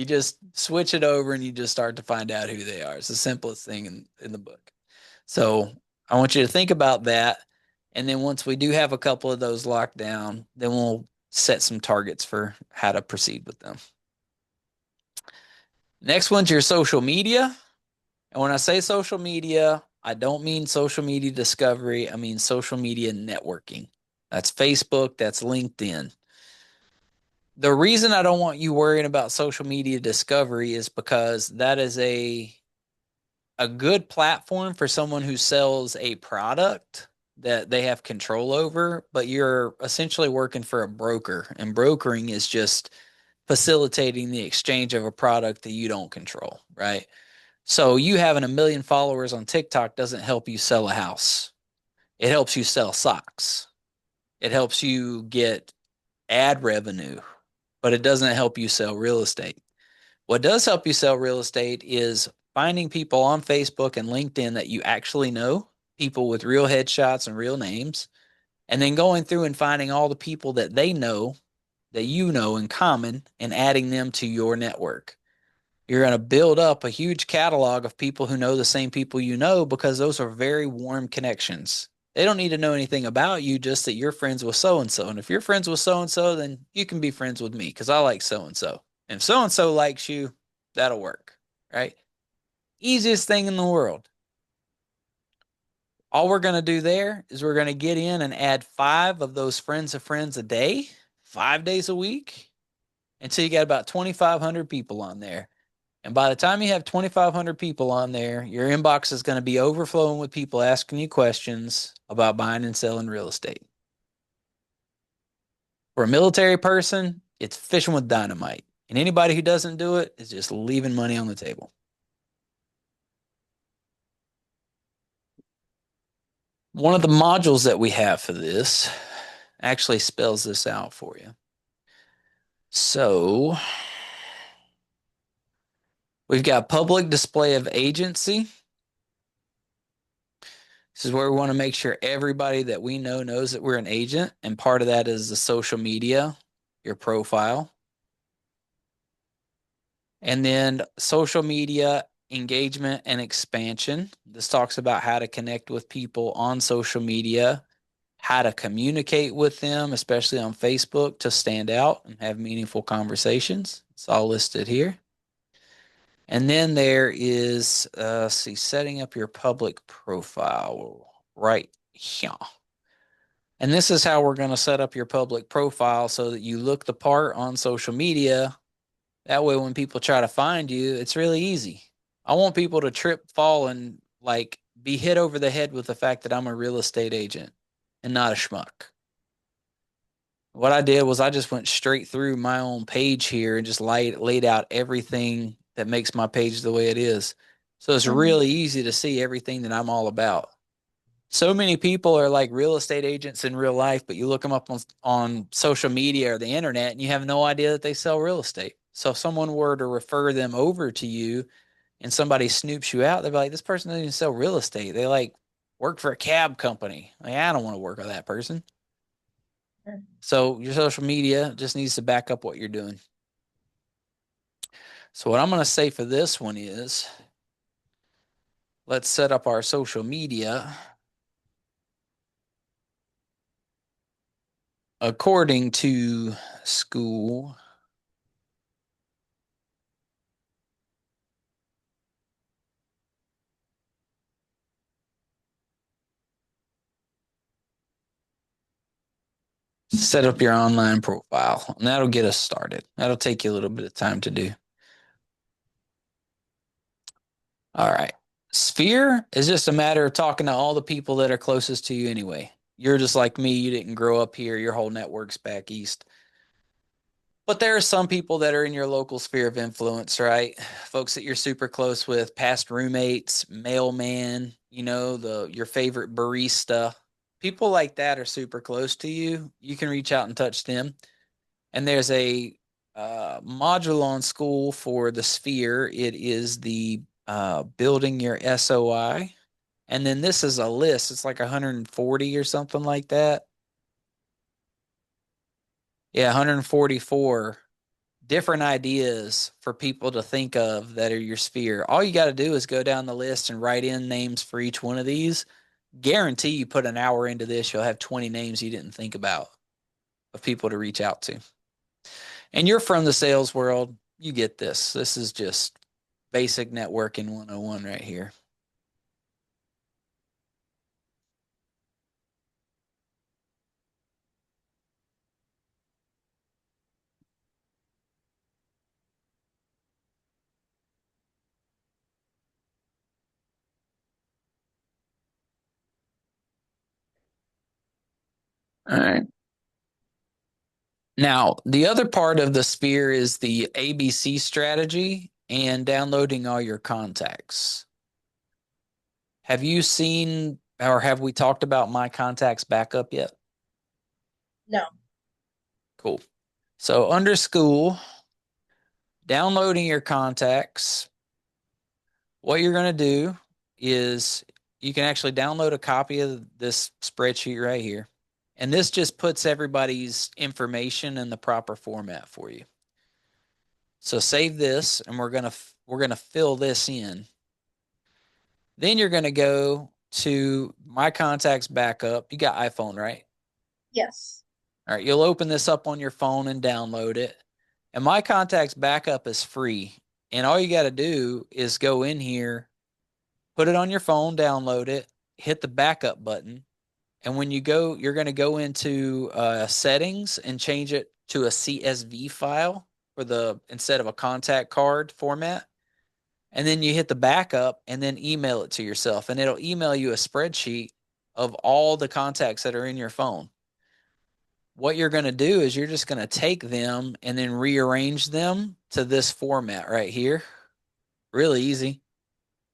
just switch it over and you just start to find out who they are. It's the simplest thing in the book. So I want you to think about that. And then once we do have a couple of those locked down, then we'll set some targets for how to proceed with them. Next one's your social media. And when I say social media, I don't mean social media discovery. I mean social media networking. That's Facebook, that's LinkedIn. The reason I don't want you worrying about social media discovery is because that is a good platform for someone who sells a product that they have control over, but you're essentially working for a broker, and brokering is just facilitating the exchange of a product that you don't control, right? So you having 1 million followers on TikTok doesn't help you sell a house. It helps you sell socks. It helps you get ad revenue, but it doesn't help you sell real estate. What does help you sell real estate is finding people on Facebook and LinkedIn that you actually know, people with real headshots and real names, and then going through and finding all the people that they know that you know in common and adding them to your network. You're going to build up a huge catalog of people who know the same people you know because those are very warm connections. They don't need to know anything about you, just that you're friends with so and so. And if you're friends with so and so, then you can be friends with me because I like so and so. And if so and so likes you, that'll work, right? Easiest thing in the world. All we're going to do there is we're going to get in and add 5 of those friends a day, 5 days a week, until you got about 2,500 people on there. And by the time you have 2,500 people on there, your inbox is going to be overflowing with people asking you questions about buying and selling real estate. For a military person, it's fishing with dynamite. And anybody who doesn't do it is just leaving money on the table. One of the modules that we have for this actually spells this out for you. So we've got public display of agency. This is where we want to make sure everybody that we know knows that we're an agent. And part of that is the social media, your profile. And then social media engagement and expansion. This talks about how to connect with people on social media, how to communicate with them, especially on Facebook, to stand out and have meaningful conversations. It's all listed here. And then there is, see, setting up your public profile right here. And this is how we're going to set up your public profile so that you look the part on social media. That way, when people try to find you, it's really easy. I want people to trip, fall, and like be hit over the head with the fact that I'm a real estate agent and not a schmuck. What I did was I just went straight through my own page here and just laid out everything that makes my page the way it is. So it's Mhm. really easy to see everything that I'm all about. So many people are like real estate agents in real life, but you look them up on social media or the internet and you have no idea that they sell real estate. So if someone were to refer them over to you and somebody snoops you out, they'd be like, this person doesn't even sell real estate. They like work for a cab company. Like, I don't want to work with that person. So your social media just needs to back up what you're doing. So what I'm going to say for this one is let's set up our social media according to school. Set up your online profile, and that'll get us started. That'll take you a little bit of time to do. All right. Sphere is just a matter of talking to all the people that are closest to you anyway. You're just like me. You didn't grow up here. Your whole network's back east. But there are some people that are in your local sphere of influence, right? Folks that you're super close with, past roommates, mailman, your favorite barista. People like that are super close to you. You can reach out and touch them. And there's a module on school for the sphere. It is the building your SOI. And then this is a list. It's like 140 or something like that. Yeah, 144 different ideas for people to think of that are your sphere. All you got to do is go down the list and write in names for each one of these. Guarantee you put an hour into this, you'll have 20 names you didn't think about of people to reach out to. And you're from the sales world, you get this. This is just basic networking 101 right here. All right. Now, the other part of the sphere is the ABC strategy and downloading all your contacts. Have you seen or have we talked about my contacts backup yet? No. Cool. So, under school, downloading your contacts, what you're going to do is you can actually download a copy of this spreadsheet right here. And this just puts everybody's information in the proper format for you. So save this, and we're gonna fill this in. Then you're gonna go to My Contacts Backup. You got iPhone, right? Yes. All right, you'll open this up on your phone and download it. And My Contacts Backup is free. And all you got to do is go in here, put it on your phone, download it, hit the backup button. And when you go, you're going to go into settings and change it to a CSV file for the instead of a contact card format. And then you hit the backup and then email it to yourself. And it'll email you a spreadsheet of all the contacts that are in your phone. What you're going to do is you're just going to take them and then rearrange them to this format right here. Really easy.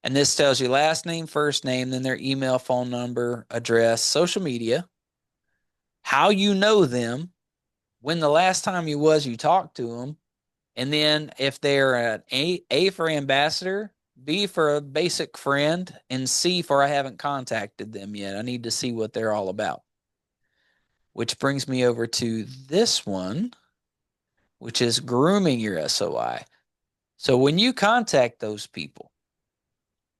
And this tells you last name, first name, then their email, phone number, address, social media, how you know them, when the last time you talked to them, and then if they're an A for ambassador, B for a basic friend, and C for I haven't contacted them yet. I need to see what they're all about. Which brings me over to this one, which is grooming your SOI. So when you contact those people,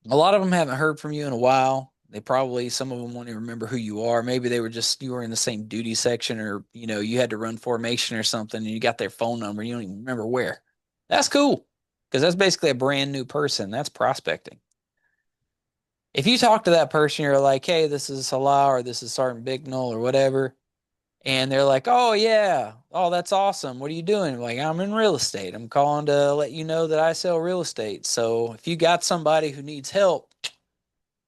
a lot of them haven't heard from you in a while. They probably, some of them won't even remember who you are. Maybe they were just, you were in the same duty section, or, you had to run formation or something and you got their phone number. You don't even remember where. That's cool because that's basically a brand new person. That's prospecting. If you talk to that person, you're like, hey, this is Hala or this is Sergeant Bicknell or whatever. And they're like, oh, yeah. Oh, that's awesome. What are you doing? Like, I'm in real estate. I'm calling to let you know that I sell real estate. So if you got somebody who needs help,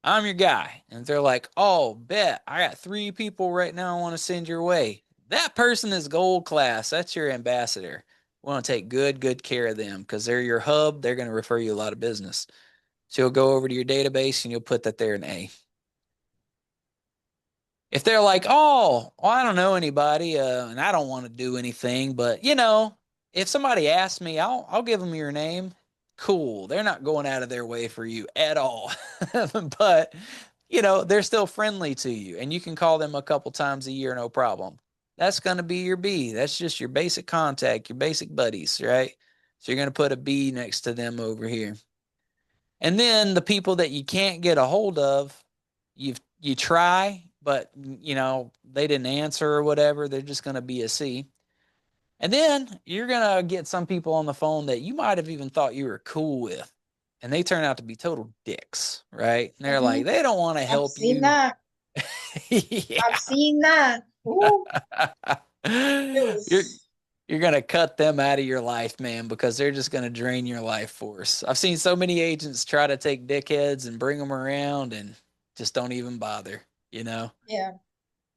I'm your guy. And they're like, oh, bet. I got 3 people right now I want to send your way. That person is gold class. That's your ambassador. We want to take good care of them because they're your hub. They're going to refer you a lot of business. So you'll go over to your database and you'll put that there in A. If they're like, oh, well, I don't know anybody, and I don't want to do anything, but if somebody asks me, I'll give them your name. Cool. They're not going out of their way for you at all. But they're still friendly to you and you can call them a couple times a year, no problem. That's going to be your B. That's just your basic contact, your basic buddies, right? So you're going to put a B next to them over here. And then the people that you can't get a hold of, you try, but they didn't answer or whatever. They're just going to be a C. And then you're going to get some people on the phone that you might have even thought you were cool with, and they turn out to be total dicks, right? And they're Hmm. like, they don't want to I've help seen you. that. I've Yeah. seen that. Ooh, it you're was. you're gonna cut them out of your life, man, because they're just gonna drain your life force. I've seen so many agents try to take dickheads and bring them around and just don't even bother, you know? Yeah.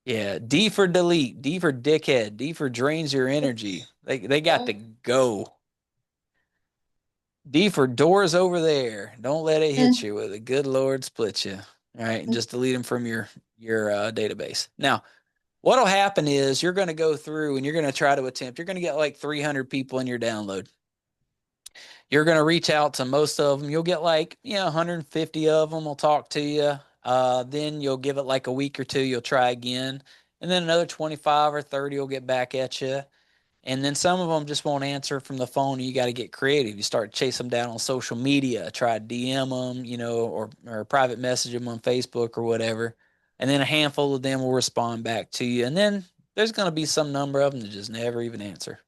Yeah. D for delete, D for dickhead, D for drains your energy. They got Yeah. to go. D for doors over there. Don't let it hit Mm, you with a good Lord split you. All right, and mm, just delete them from your database. Now, what'll happen is you're going to go through and you're going to try to attempt. You're going to get like 300 people in your download. You're going to reach out to most of them. You'll get like 150 of them will talk to you. Then you'll give it like a week or two. You'll try again, and then another 25 or 30 will get back at you. And then some of them just won't answer from the phone. You got to get creative. You start chase them down on social media. Try to DM them, or private message them on Facebook or whatever. And then a handful of them will respond back to you. And then there's going to be some number of them that just never even answer.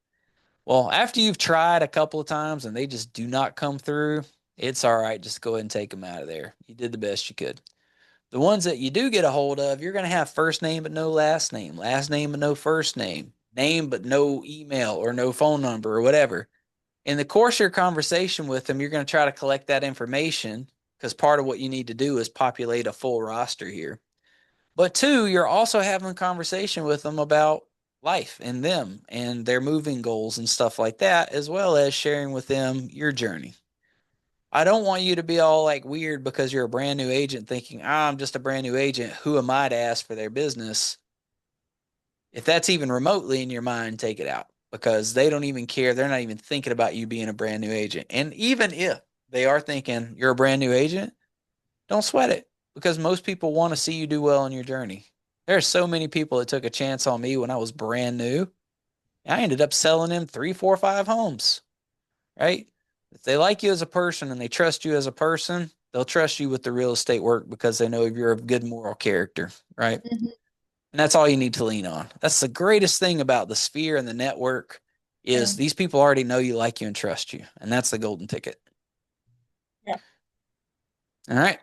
Well, after you've tried a couple of times and they just do not come through, it's all right. Just go ahead and take them out of there. You did the best you could. The ones that you do get a hold of, you're going to have first name but no last name but no first name but no email or no phone number or whatever. In the course of your conversation with them, you're going to try to collect that information because part of what you need to do is populate a full roster here. But two, you're also having a conversation with them about life and them and their moving goals and stuff like that, as well as sharing with them your journey. I don't want you to be all like weird because you're a brand new agent thinking, I'm just a brand new agent. Who am I to ask for their business? If that's even remotely in your mind, take it out because they don't even care. They're not even thinking about you being a brand new agent. And even if they are thinking you're a brand new agent, don't sweat it because most people want to see you do well in your journey. There are so many people that took a chance on me when I was brand new. I ended up selling them three, four, five homes, right? If they like you as a person and they trust you as a person, they'll trust you with the real estate work because they know you're of good moral character, right? Mhm. And that's all you need to lean on. That's the greatest thing about the sphere and the network Yeah. is these people already know you, like you, and trust you. And that's the golden ticket. Yeah. All right.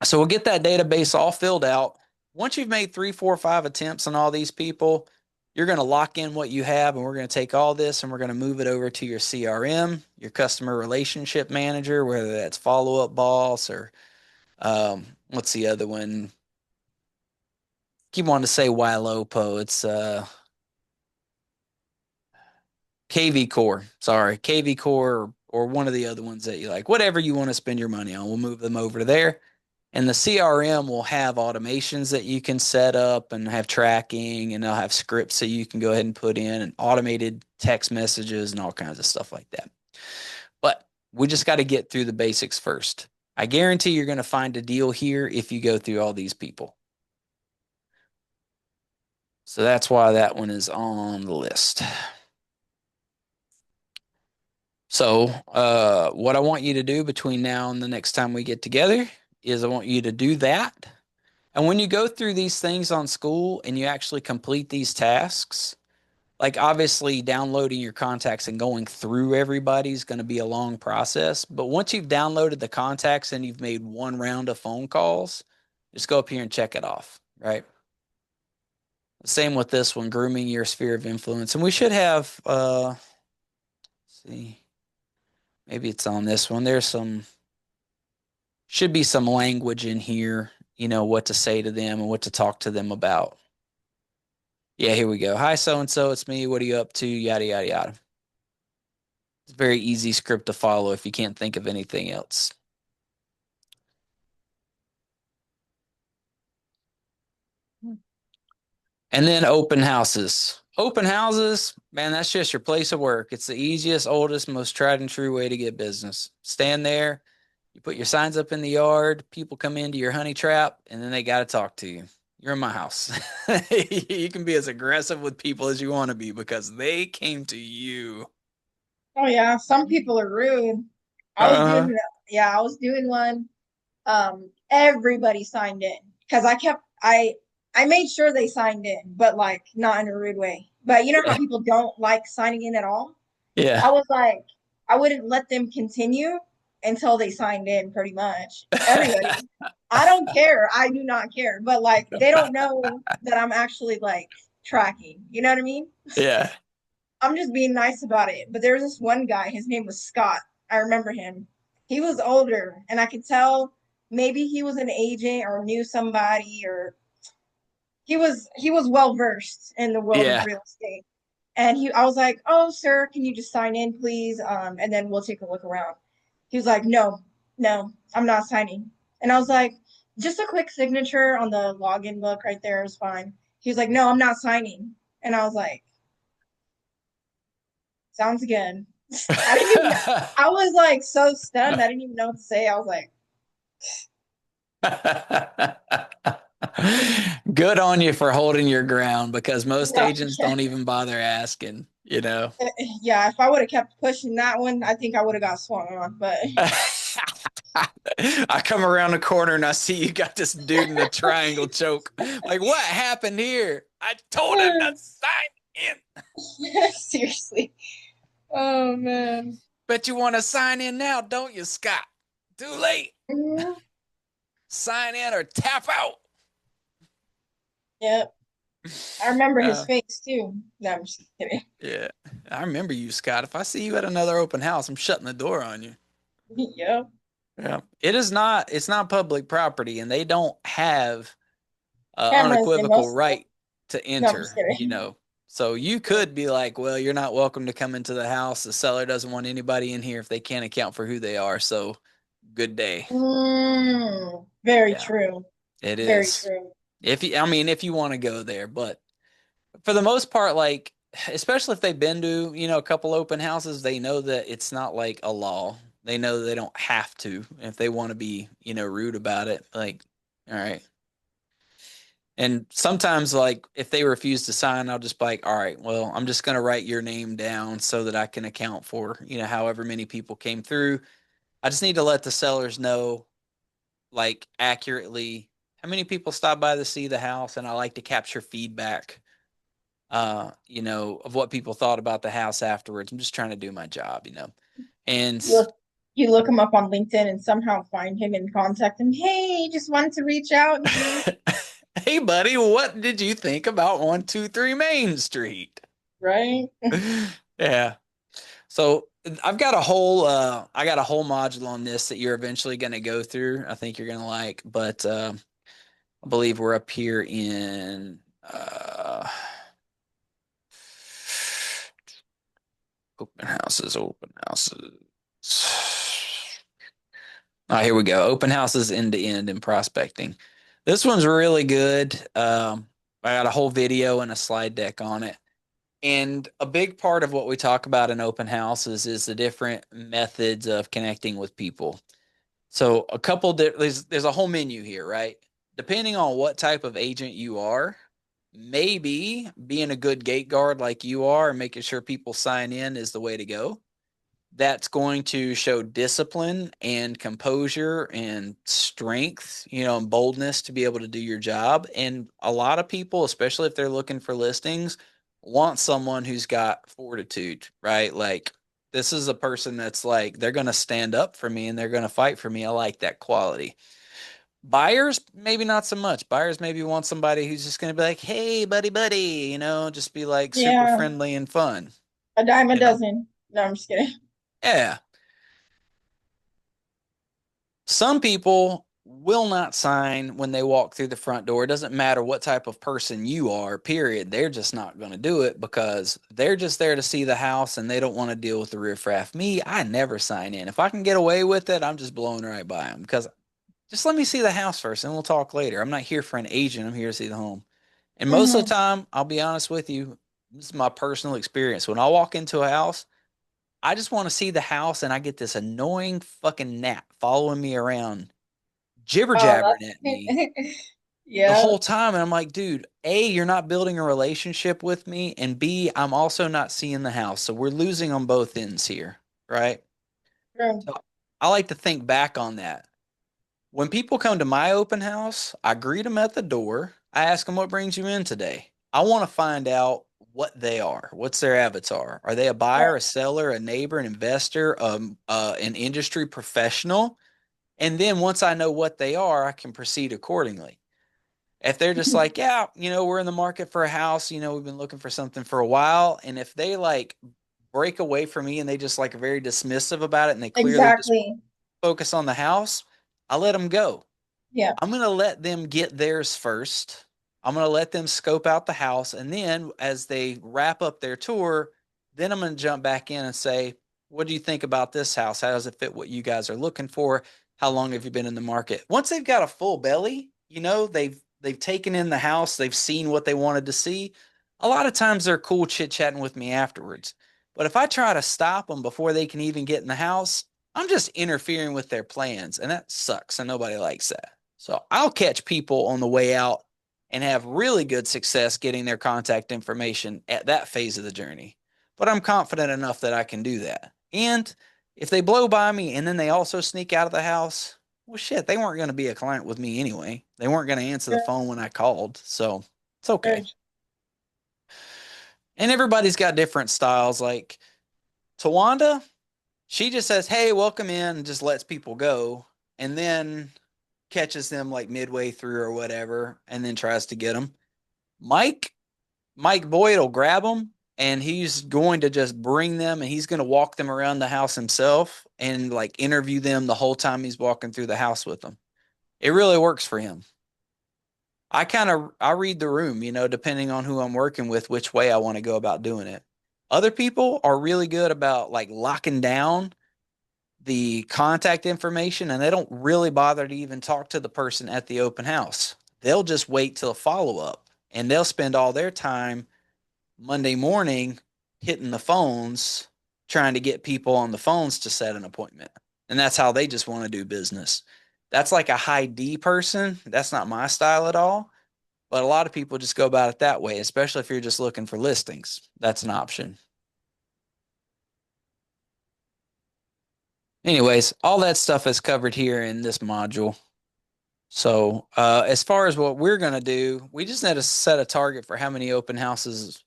So we'll get that database all filled out. Once you've made three, four, five attempts on all these people, you're going to lock in what you have, and we're going to take all this and we're going to move it over to your CRM, your customer relationship manager, whether that's follow up boss or what's the other one? Keep wanting to say Ylopo. It's KV Core. Sorry, KV Core or one of the other ones that you like. Whatever you want to spend your money on, we'll move them over to there. And the CRM will have automations that you can set up and have tracking, and they'll have scripts that you can go ahead and put in and automated text messages and all kinds of stuff like that. But we just got to get through the basics first. I guarantee you're going to find a deal here if you go through all these people. So that's why that one is on the list. So, what I want you to do between now and the next time we get together is I want you to do that. And when you go through these things on school and you actually complete these tasks, like obviously downloading your contacts and going through everybody is going to be a long process. But once you've downloaded the contacts and you've made one round of phone calls, just go up here and check it off, right? Same with this one, grooming your sphere of influence. And we should have, let's see, maybe it's on this one. Should be some language in here, what to say to them and what to talk to them about. Yeah, here we go. Hi, so and so, it's me. What are you up to? Yada, yada, yada. It's a very easy script to follow if you can't think of anything else. And then open houses. Open houses, man, that's just your place of work. It's the easiest, oldest, most tried and true way to get business. Stand there, you put your signs up in the yard, people come into your honey trap, and then they got to talk to you. You're in my house. You can be as aggressive with people as you want to be because they came to you. Oh yeah, some people are rude. I was Uh-huh. doing yeah, I was doing one. Everybody signed in because I made sure they signed in, but like not in a rude way. But you know how Yeah. people don't like signing in at all? Yeah. I was like, I wouldn't let them continue until they signed in, pretty much. Everybody. I don't care. I do not care. But like they don't know that I'm actually like tracking. You know what I mean? Yeah. I'm just being nice about it. But there was this one guy, his name was Scott. I remember him. He was older, and I could tell maybe he was an agent or knew somebody, or he was well versed in the world of Yeah. real estate. And I was like, "Oh, sir, can you just sign in, please? And then we'll take a look around." He was like, "No, no, I'm not signing." And I was like, "Just a quick signature on the login book right there is fine." He was like, "No, I'm not signing." And I was like, "Sounds good." I didn't even. I was like so stunned. I didn't even know what to say. I was like, Good on you for holding your ground because most "Yeah, agents don't even bother asking. yeah." If I would have kept pushing that one, I think I would have got swung on. But I come around the corner and I see you got this dude in a triangle choke. Like, what happened here? I told him to sign in. seriously, oh man. Bet you want to sign in now, don't you, Scott? Too late. Mhm. Sign in or tap out. Yep, I remember his Uh, face too. No, I'm just kidding. yeah, I remember you, Scott. If I see you at another open house, I'm shutting the door on you. Yep. Yeah, it is not. It's not public property, and they don't have Cameras in unequivocal most of them. right to No, I'm just enter. kidding. So you could be like, well, you're not welcome to come into the house. The seller doesn't want anybody in here if they can't account for who they are. So good day. Very Yeah, true. it Very is. true. If you want to go there, but for the most part, like, especially if they've been to, a couple open houses, they know that it's not like a law. They know they don't have to if they want to be, rude about it. Like, all right. And sometimes, like, if they refuse to sign, I'll just be like, all right, well, I'm just going to write your name down so that I can account for, however many people came through. I just need to let the sellers know, like, accurately how many people stopped by to see the house. And I like to capture feedback, of what people thought about the house afterwards. I'm just trying to do my job. And You look, you look him up on LinkedIn and somehow find him and contact him. Hey, just wanted to reach out and see. hey, buddy, what did you think about 123 Main Street? Right? Yeah. So I got a whole module on this that you're eventually going to go through. I think you're going to like, but I believe we're up here in open houses, open houses. Oh, here we go. Open houses end to end in prospecting. This one's really good. I got a whole video and a slide deck on it. And a big part of what we talk about in open houses is the different methods of connecting with people. So there's a whole menu here, right? Depending on what type of agent you are, maybe being a good gate guard like you are and making sure people sign in is the way to go. That's going to show discipline and composure and strength, and boldness to be able to do your job. And a lot of people, especially if they're looking for listings, want someone who's got fortitude, right? Like, this is a person that's like, they're going to stand up for me and they're going to fight for me. I like that quality. Buyers, maybe not so much. Buyers maybe want somebody who's just going to be like, hey, buddy, buddy, just be like super Yeah, friendly and fun, a dime a you know? dozen. No, I'm just kidding. Yeah. Some people will not sign when they walk through the front door. It doesn't matter what type of person you are, period. They're just not going to do it because they're just there to see the house and they don't want to deal with the riffraff. Me, I never sign in. If I can get away with it, I'm just blowing right by them because just let me see the house first and we'll talk later. I'm not here for an agent. I'm here to see the home. And most of the Hmm. time, I'll be honest with you, this is my personal experience. When I walk into a house, I just want to see the house and I get this annoying fucking gnat following me around, jibber Oh, jabbering at me that's the yeah. whole time. And I'm like, dude, A, you're not building a relationship with me. And B, I'm also not seeing the house. So we're losing on both ends here. Right. True. So I like to think back on that. When people come to my open house, I greet them at the door. I ask them, what brings you in today? I want to find out what they are. What's their avatar? Are they a buyer, a Right. seller, a neighbor, an investor, an industry professional? And then once I know what they are, I can proceed accordingly. If they're just like, yeah, we're in the market for a house, we've been looking for something for a while. And if they like break away from me and they just like are very dismissive about it and they clearly just Exactly. focus on the house, I let them go. Yeah. I'm going to let them get theirs first. I'm going to let them scope out the house. And then as they wrap up their tour, then I'm going to jump back in and say, what do you think about this house? How does it fit what you guys are looking for? How long have you been in the market? Once they've got a full belly, they've taken in the house, they've seen what they wanted to see. A lot of times they're cool chit-chatting with me afterwards. But if I try to stop them before they can even get in the house, I'm just interfering with their plans, and that sucks, and nobody likes that. So I'll catch people on the way out and have really good success getting their contact information at that phase of the journey. But I'm confident enough that I can do that. And if they blow by me and then they also sneak out of the house, well, shit, they weren't going to be a client with me anyway. They weren't going to answer the True. phone when I called. So it's okay. Very And everybody's got different styles. Like Tawanda, she just says, hey, welcome in, and just lets people go. And then catches them like midway through or whatever, and then tries to get them. Mike, Mike Boyd will grab them and he's going to just bring them and he's going to walk them around the house himself and like interview them the whole time he's walking through the house with them. It really works for him. I read the room, depending on who I'm working with, which way I want to go about doing it. Other people are really good about like locking down the contact information and they don't really bother to even talk to the person at the open house. They'll just wait till follow up and they'll spend all their time Monday morning hitting the phones, trying to get people on the phones to set an appointment. And that's how they just want to do business. That's like a high D person. That's not my style at all. But a lot of people just go about it that way, especially if you're just looking for listings. That's an option. Anyways, all that stuff is covered here in this module. So, as far as what we're going to do, we just need to set a target for how many open houses,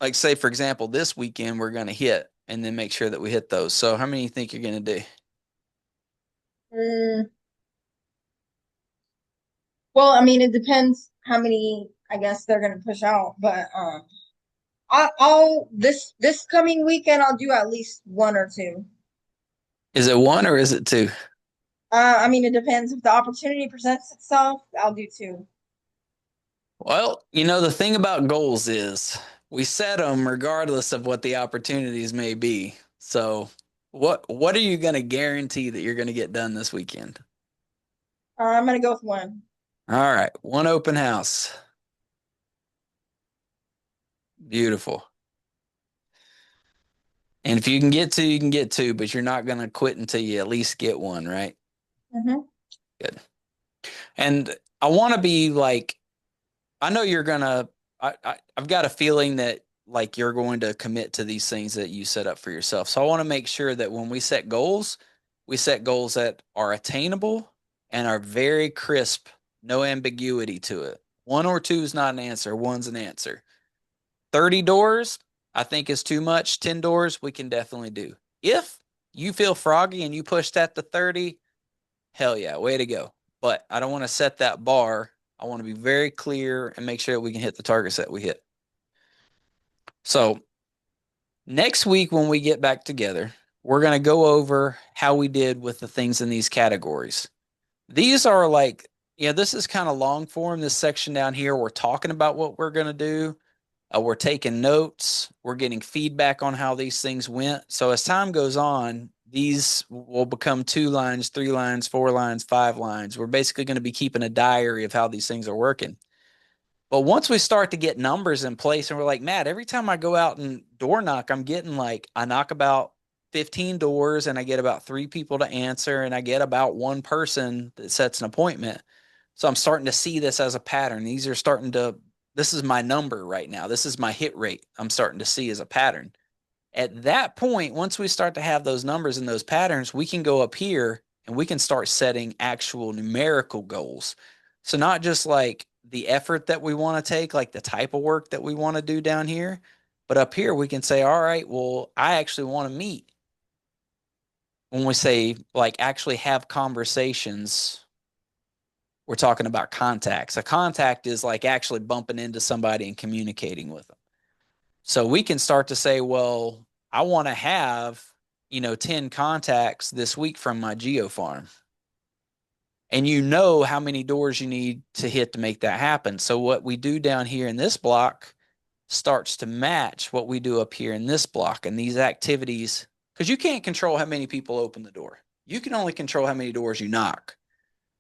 like say, for example, this weekend we're going to hit and then make sure that we hit those. So, how many do you think you're going to do? Mm, well, I mean, it depends how many, I guess they're gonna push out, but I'll this coming weekend I'll do at least one or two. Is it one or is it two? I mean, it depends if the opportunity presents itself, I'll do two. Well, the thing about goals is we set them regardless of what the opportunities may be. So, what are you going to guarantee that you're going to get done this weekend? I'm gonna go with one. All right, one open house. Beautiful. And if you can get two, you can get two, but you're not going to quit until you at least get one, right? Hmm. Good. And I want to be like, I know you're gonna. I've got a feeling that like you're going to commit to these things that you set up for yourself. So I want to make sure that when we set goals that are attainable and are very crisp, no ambiguity to it. One or two is not an answer. One's an answer. 30 doors, I think is too much. 10 doors, we can definitely do. If you feel froggy and you push that to 30, hell yeah, way to go. But I don't want to set that bar. I want to be very clear and make sure that we can hit the targets that we hit. So next week, when we get back together, we're going to go over how we did with the things in these categories. These are like, this is kind of long form. This section down here, we're talking about what we're going to do. We're taking notes. We're getting feedback on how these things went. So as time goes on, these will become 2 lines, 3 lines, 4 lines, 5 lines. We're basically going to be keeping a diary of how these things are working. But once we start to get numbers in place and we're like, Matt, every time I go out and door knock, I'm getting like, I knock about 15 doors and I get about 3 people to answer and I get about one person that sets an appointment. So I'm starting to see this as a pattern. This is my number right now. This is my hit rate I'm starting to see as a pattern. At that point, once we start to have those numbers and those patterns, we can go up here and we can start setting actual numerical goals. So, not just like the effort that we want to take, like the type of work that we want to do down here, but up here we can say, all right, well, I actually want to meet. When we say like actually have conversations, we're talking about contacts. A contact is like actually bumping into somebody and communicating with them. So we can start to say, well, I want to have, 10 contacts this week from my geo farm. And you know how many doors you need to hit to make that happen. So what we do down here in this block starts to match what we do up here in this block and these activities, because you can't control how many people open the door. You can only control how many doors you knock.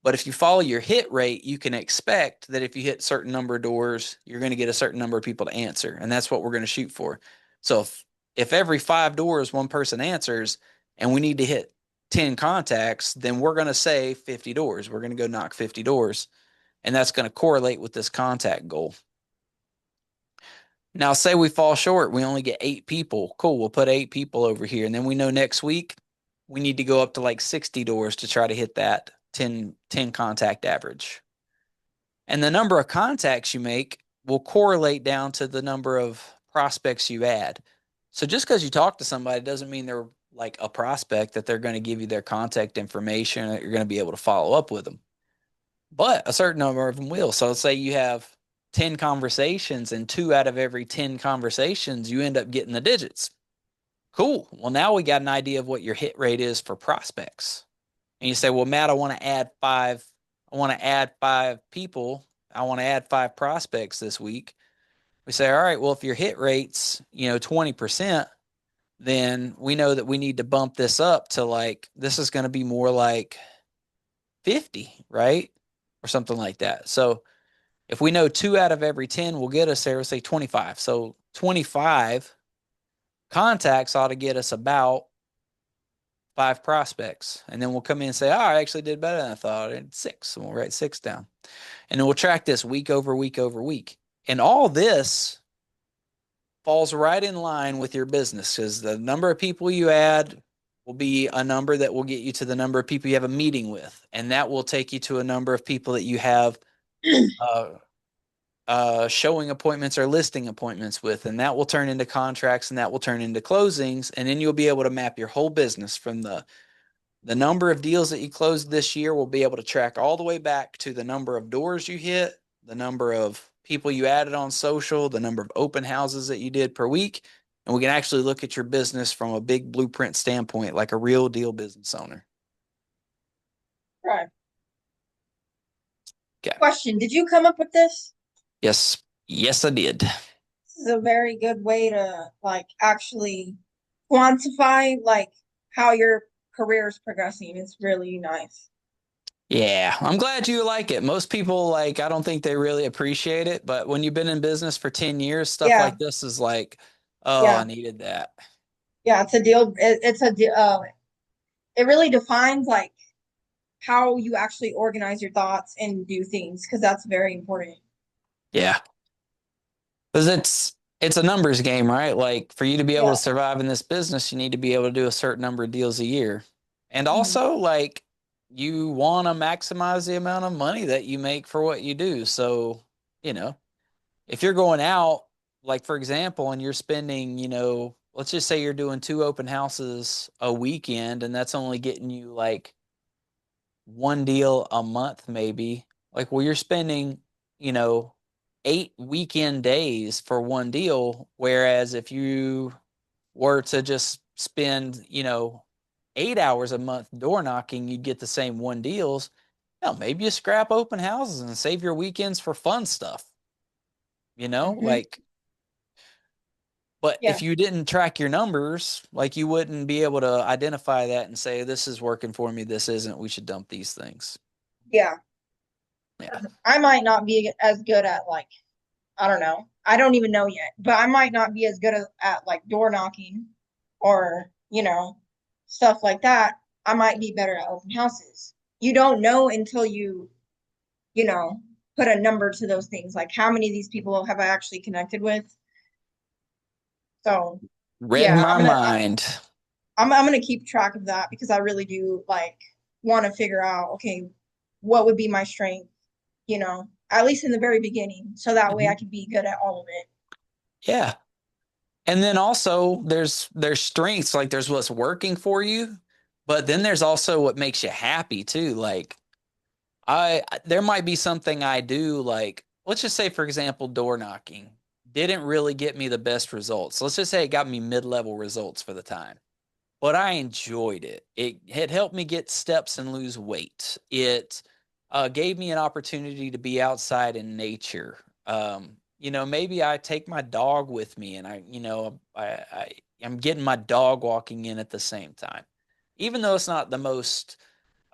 But if you follow your hit rate, you can expect that if you hit a certain number of doors, you're going to get a certain number of people to answer. And that's what we're going to shoot for. So if every 5 doors, one person answers and we need to hit 10 contacts, then we're going to say 50 doors. We're going to go knock 50 doors. And that's going to correlate with this contact goal. Now, say we fall short, we only get 8 people. Cool, we'll put 8 people over here. And then we know next week we need to go up to like 60 doors to try to hit that 10 contact average. And the number of contacts you make will correlate down to the number of prospects you add. So just because you talk to somebody doesn't mean they're like a prospect that they're going to give you their contact information, that you're going to be able to follow up with them. But a certain number of them will. So let's say you have 10 conversations and 2 out of every 10 conversations, you end up getting the digits. Cool. Well, now we got an idea of what your hit rate is for prospects. And you say, well, Matt, I want to add 5 people. I want to add 5 prospects this week. We say, all right, well, if your hit rate's, 20%, then we know that we need to bump this up to like, this is going to be more like 50, right? Or something like that. So if we know 2 out of every 10 will get us there, we'll say 25. So 25 contacts ought to get us about 5 prospects. And then we'll come in and say, oh, I actually did better than I thought. I did 6. And we'll write 6 down. And then we'll track this week over week over week. And all this falls right in line with your business because the number of people you add will be a number that will get you to the number of people you have a meeting with. And that will take you to a number of people that you have uh, showing appointments or listing appointments with. And that will turn into contracts and that will turn into closings. And then you'll be able to map your whole business from the number of deals that you closed this year. We'll be able to track all the way back to the number of doors you hit, the number of people you added on social, the number of open houses that you did per week. And we can actually look at your business from a big blueprint standpoint, like a real deal business owner. Right. Okay. Question, did you come up with this? Yes. Yes, I did. This is a very good way to like actually quantify like how your career is progressing. It's really nice. Yeah, I'm glad you like it. Most people like I don't think they really appreciate it, but when you've been in business for 10 years, stuff Yeah, like this is like, oh, I yeah, needed that. yeah. It's a deal. It's a deal. It really defines like how you actually organize your thoughts and do things because that's very important. Yeah. Because it's a numbers game, right? Like for you to be able to Yeah. survive in this business, you need to be able to do a certain number of deals a year. And Mhm. also like you want to maximize the amount of money that you make for what you do. So, you know, if you're going out, like for example, and you're spending, let's just say you're doing 2 open houses a weekend and that's only getting you like one deal a month, maybe. Like, well, you're spending, you know, 8 weekend days for one deal. Whereas if you were to just spend, 8 hours a month door knocking, you'd get the same one deals. Now, maybe you scrap open houses and save your weekends for fun stuff, Mhm. like, but Yeah. if you didn't track your numbers, like you wouldn't be able to identify that and say, this is working for me, this isn't, we should dump these things. Yeah. Yeah. I might not be as good at like I don't know. I don't even know yet, but I might not be as good at like door knocking or, stuff like that. I might be better at open houses. You don't know until you know, put a number to those things. Like how many of these people have I actually connected with? So, Read yeah, my mind. I'm gonna keep track of that because I really do like want to figure out, okay, what would be my strength, at least in the very beginning, so that way I Mhm. can be good at all of it. Yeah. And then also there's strengths, like there's what's working for you, but then there's also what makes you happy too. Like there might be something I do, like let's just say for example, door knocking didn't really get me the best results. Let's just say it got me mid-level results for the time. But I enjoyed it. It had helped me get steps and lose weight. It gave me an opportunity to be outside in nature. Maybe I take my dog with me, and I'm getting my dog walking in at the same time. Even though it's not the most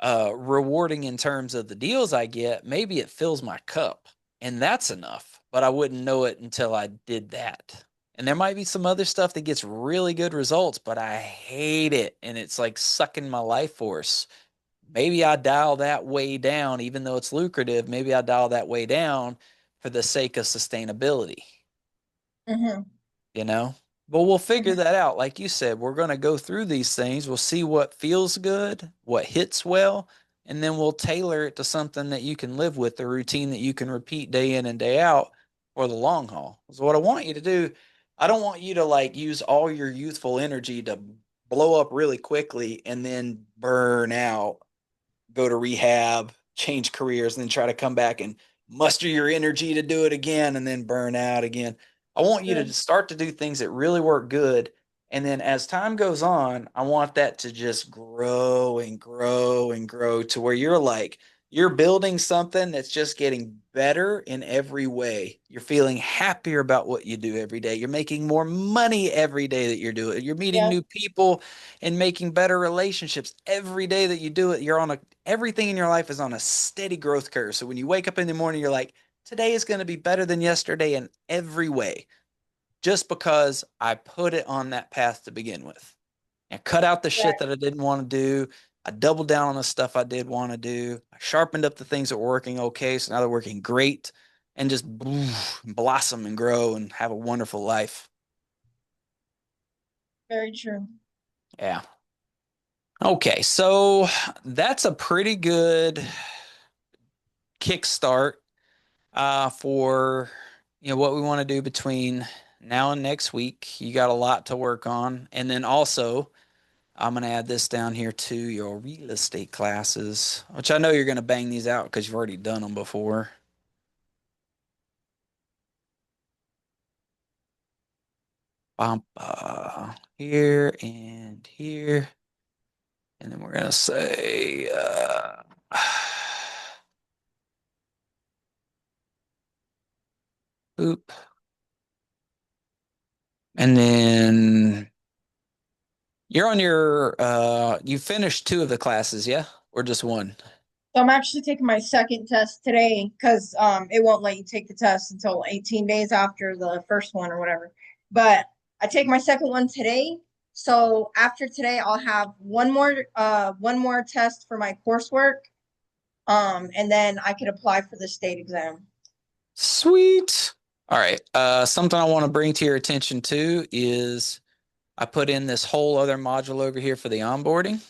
rewarding in terms of the deals I get, maybe it fills my cup, and that's enough. But I wouldn't know it until I did that. And there might be some other stuff that gets really good results, but I hate it, and it's like sucking my life force. Maybe I dial that way down, even though it's lucrative. Maybe I dial that way down for the sake of sustainability Hmm. you know? But we'll figure Hmm. that out. Like you said, we're going to go through these things. We'll see what feels good, what hits well, and then we'll tailor it to something that you can live with, a routine that you can repeat day in and day out for the long haul. So what I want you to do, I don't want you to like use all your youthful energy to blow up really quickly and then burn out, go to rehab, change careers, and then try to come back and muster your energy to do it again and then burn out again. I want you to start to do things that really work good. And then as time goes on, I want that to just grow and grow and grow to where you're building something that's just getting better in every way. You're feeling happier about what you do every day. You're making more money every day that you're doing it. You're meeting Yeah. new people and making better relationships every day that you do it. Everything in your life is on a steady growth curve. So when you wake up in the morning, you're like, today is going to be better than yesterday in every way, just because I put it on that path to begin with. and cut out the shit Right. that I didn't want to do. I doubled down on the stuff I did want to do. I sharpened up the things that were working okay. So now they're working great and just blossom and grow and have a wonderful life. Very true. Yeah. Okay. So that's a pretty good kickstart for what we want to do between now and next week. You got a lot to work on. And then also, I'm going to add this down here to your real estate classes, which I know you're going to bang these out because you've already done them before. Here and here. And then we're going to say, oop. And then you're on you finished two of the classes, yeah? Or just one? So I'm actually taking my second test today because it won't let you take the test until 18 days after the first one or whatever. But I take my second one today. So after today, I'll have one more test for my coursework. And then I could apply for the state exam. Sweet. All right. Something I want to bring to your attention too is I put in this whole other module over here for the onboarding.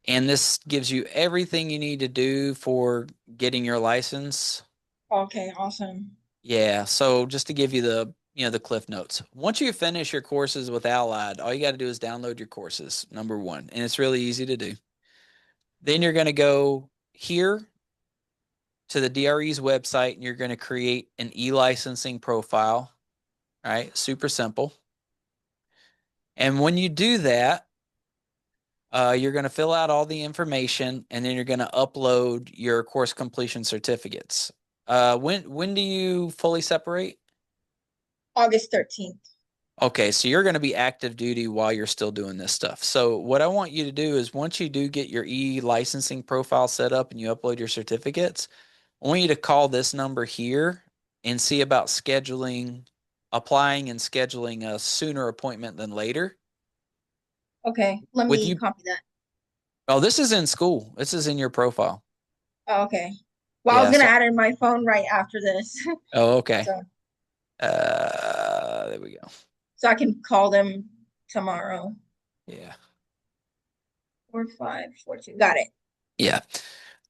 And this gives you everything you need to do for getting your license. Okay, awesome. Yeah. So just to give you the cliff notes. Once you finish your courses with Allied, all you got to do is download your courses, number one. And it's really easy to do. Then you're going to go here to the DRE's website and you're going to create an e-licensing profile. All right. Super simple. And when you do that, you're going to fill out all the information and then you're going to upload your course completion certificates. When do you fully separate? August 13th. Okay, so you're going to be active duty while you're still doing this stuff. So what I want you to do is once you do get your e-licensing profile set up and you upload your certificates, I want you to call this number here and see about applying and scheduling a sooner appointment than later. Okay, let With me you, copy that. oh, this is in school. This is in your profile. Oh, okay. Well, I was Yeah, gonna so add in my phone right after this, oh, okay. so There we go. so I can call them tomorrow. Yeah. 4542. Got it. Yeah.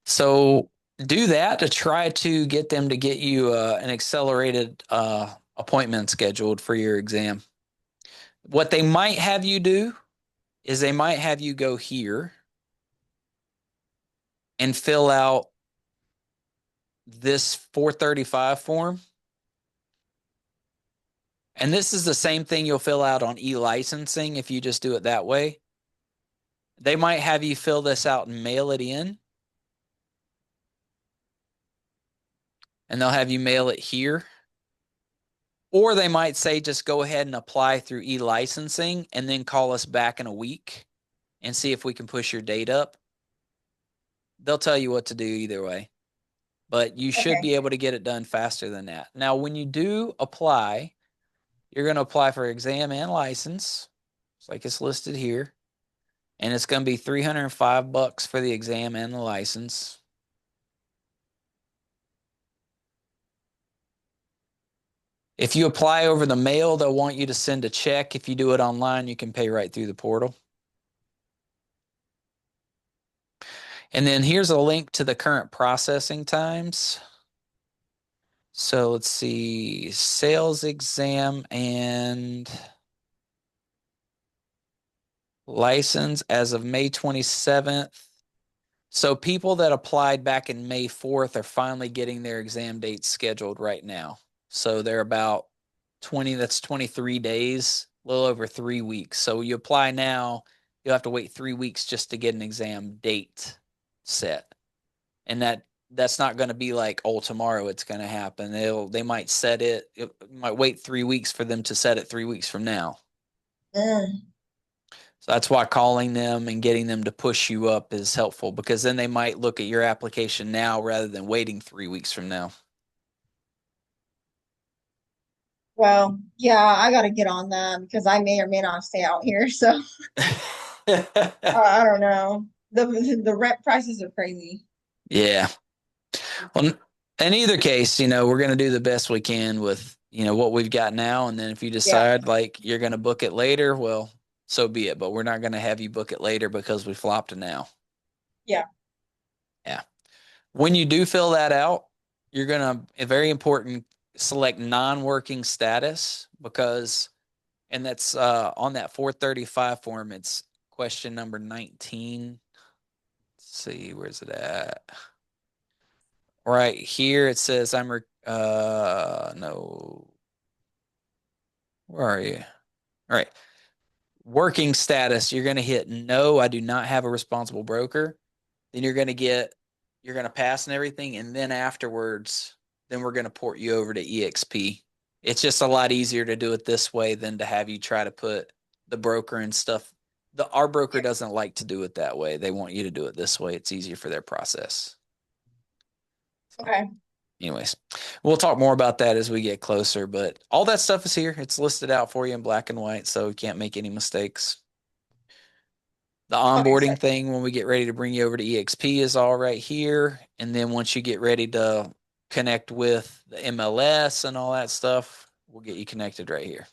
So do that to try to get them to get you an accelerated appointment scheduled for your exam. What they might have you do is they might have you go here and fill out this 435 form. And this is the same thing you'll fill out on e-licensing if you just do it that way. They might have you fill this out and mail it in, and they'll have you mail it here. Or they might say, just go ahead and apply through e-licensing and then call us back in a week and see if we can push your date up. They'll tell you what to do either way, but you should Okay. be able to get it done faster than that. Now, when you do apply, you're going to apply for exam and license. It's like it's listed here. And it's going to be $305 for the exam and the license. If you apply over the mail, they'll want you to send a check. If you do it online, you can pay right through the portal. And then here's a link to the current processing times. So let's see, sales exam and license as of May 27th. So people that applied back in May 4th are finally getting their exam dates scheduled right now. So they're about 23 days, a little over 3 weeks. So you apply now, you'll have to wait 3 weeks just to get an exam date set. And that's not going to be like, oh, tomorrow it's going to happen. They might set it might wait 3 weeks for them to set it 3 weeks from now. Mm. So that's why calling them and getting them to push you up is helpful because then they might look at your application now rather than waiting 3 weeks from now. Well, yeah, I gotta get on that because I may or may not stay out here. So I don't know. The rent prices are crazy. Yeah. Well, in either case, we're going to do the best we can with, what we've got now. And then if you Yeah, decide like you're going to book it later, well, so be it. But we're not going to have you book it later because we flopped it now. yeah. Yeah. When you do fill that out, you're going to, very important, select non-working status because, and that's on that 435 form, it's question number 19. Let's see, where's it at? Right here it says no. Where are you? All right. Working status, you're going to hit no, I do not have a responsible broker. Then you're going to pass and everything. And then afterwards, then we're going to port you over to EXP. It's just a lot easier to do it this way than to have you try to put the broker and stuff. Our broker doesn't like to do it that way. They want you to do it this way. It's easier for their process. So. Okay. Anyways, we'll talk more about that as we get closer, but all that stuff is here. It's listed out for you in black and white, so you can't make any mistakes. The Okay. So onboarding thing, when we get ready to bring you over to EXP, is all right here. And then once you get ready to connect with the MLS and all that stuff, we'll get you connected right here.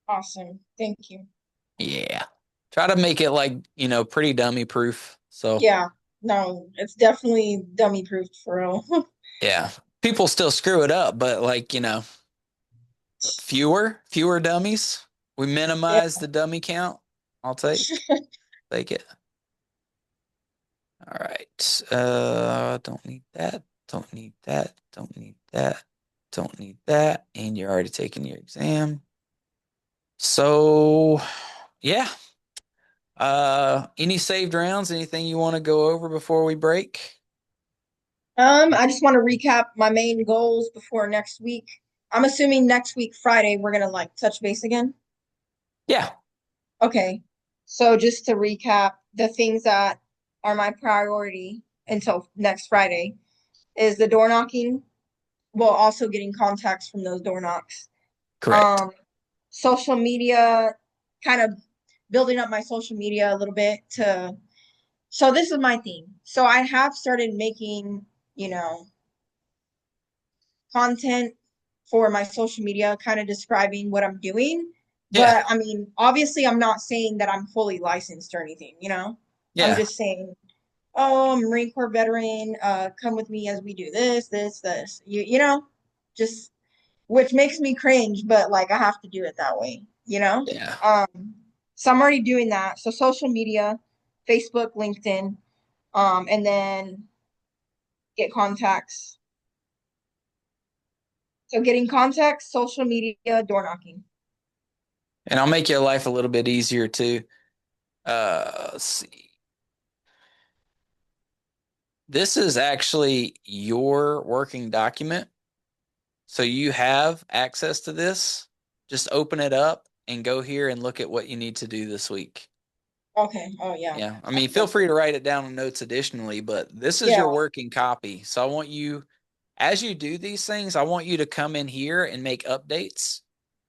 awesome. Thank you. Yeah. Try to make it like, pretty dummy proof. So, Yeah. No, it's definitely dummy proof for real. yeah. People still screw it up, but like, fewer dummies. We Yeah. minimize the dummy count. I'll take it. All right. Don't need that. Don't need that. Don't need that. Don't need that. And you're already taking your exam. So, yeah. Any saved rounds? Anything you want to go over before we break? I just want to recap my main goals before next week. I'm assuming next week, Friday, we're gonna like touch base again. Yeah. Okay. So just to recap, the things that are my priority until next Friday is the door knocking, while also getting contacts from those door knocks. Correct. Um, social media, kind of building up my social media a little bit to, so this is my thing. So I have started making, you know, content for my social media, kind of describing what I'm doing. Yeah. But I mean, obviously, I'm not saying that I'm fully licensed or anything, you know? I'm Yeah. just saying, oh, I'm a Marine Corps veteran. Come with me as we do this. You know, just which makes me cringe, but like I have to do it that way, you know? Yeah. Um, so I'm already doing that. So social media, Facebook, LinkedIn, and then get contacts. So getting contacts, social media, door knocking. And I'll make your life a little bit easier too. Let's see. This is actually your working document. So you have access to this. Just open it up and go here and look at what you need to do this week. Okay. Oh yeah. Yeah. I I mean, can feel free definitely. to write it down in notes additionally, but this is Yeah. your working copy. So I want you, as you do these things, I want you to come in here and make updates.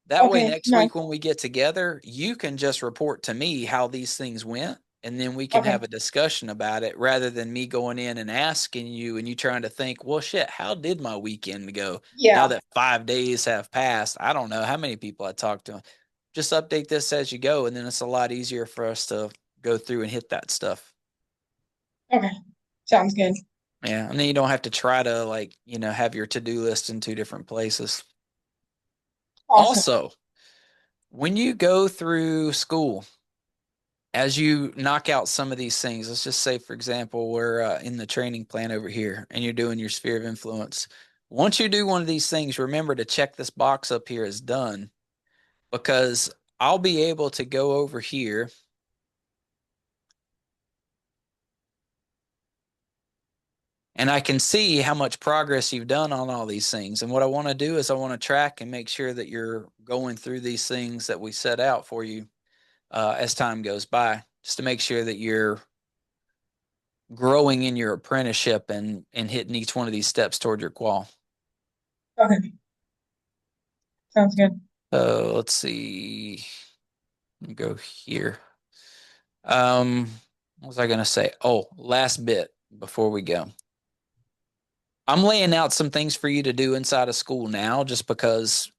That way, Okay. next No. week when we get together, you can just report to me how these things went, and then we can Okay. have a discussion about it rather than me going in and asking you and you trying to think, well, shit, how did my weekend go? Now Yeah. that 5 days have passed, I don't know how many people I talked to. Just update this as you go, and then it's a lot easier for us to go through and hit that stuff. Okay. Sounds good. Yeah, and then you don't have to try to like, have your to-do list in two different places. Awesome. Also, when you go through school, as you knock out some of these things, let's just say, for example, we're in the training plan over here and you're doing your sphere of influence. Once you do one of these things, remember to check this box up here as done because I'll be able to go over here and I can see how much progress you've done on all these things. And what I want to do is I want to track and make sure that you're going through these things that we set out for you as time goes by, just to make sure that you're growing in your apprenticeship and hitting each one of these steps toward your qual. Okay. Sounds good. So let's see. Let me go here. What was I gonna say? Oh, last bit before we go. I'm laying out some things for you to do inside of school now, just because,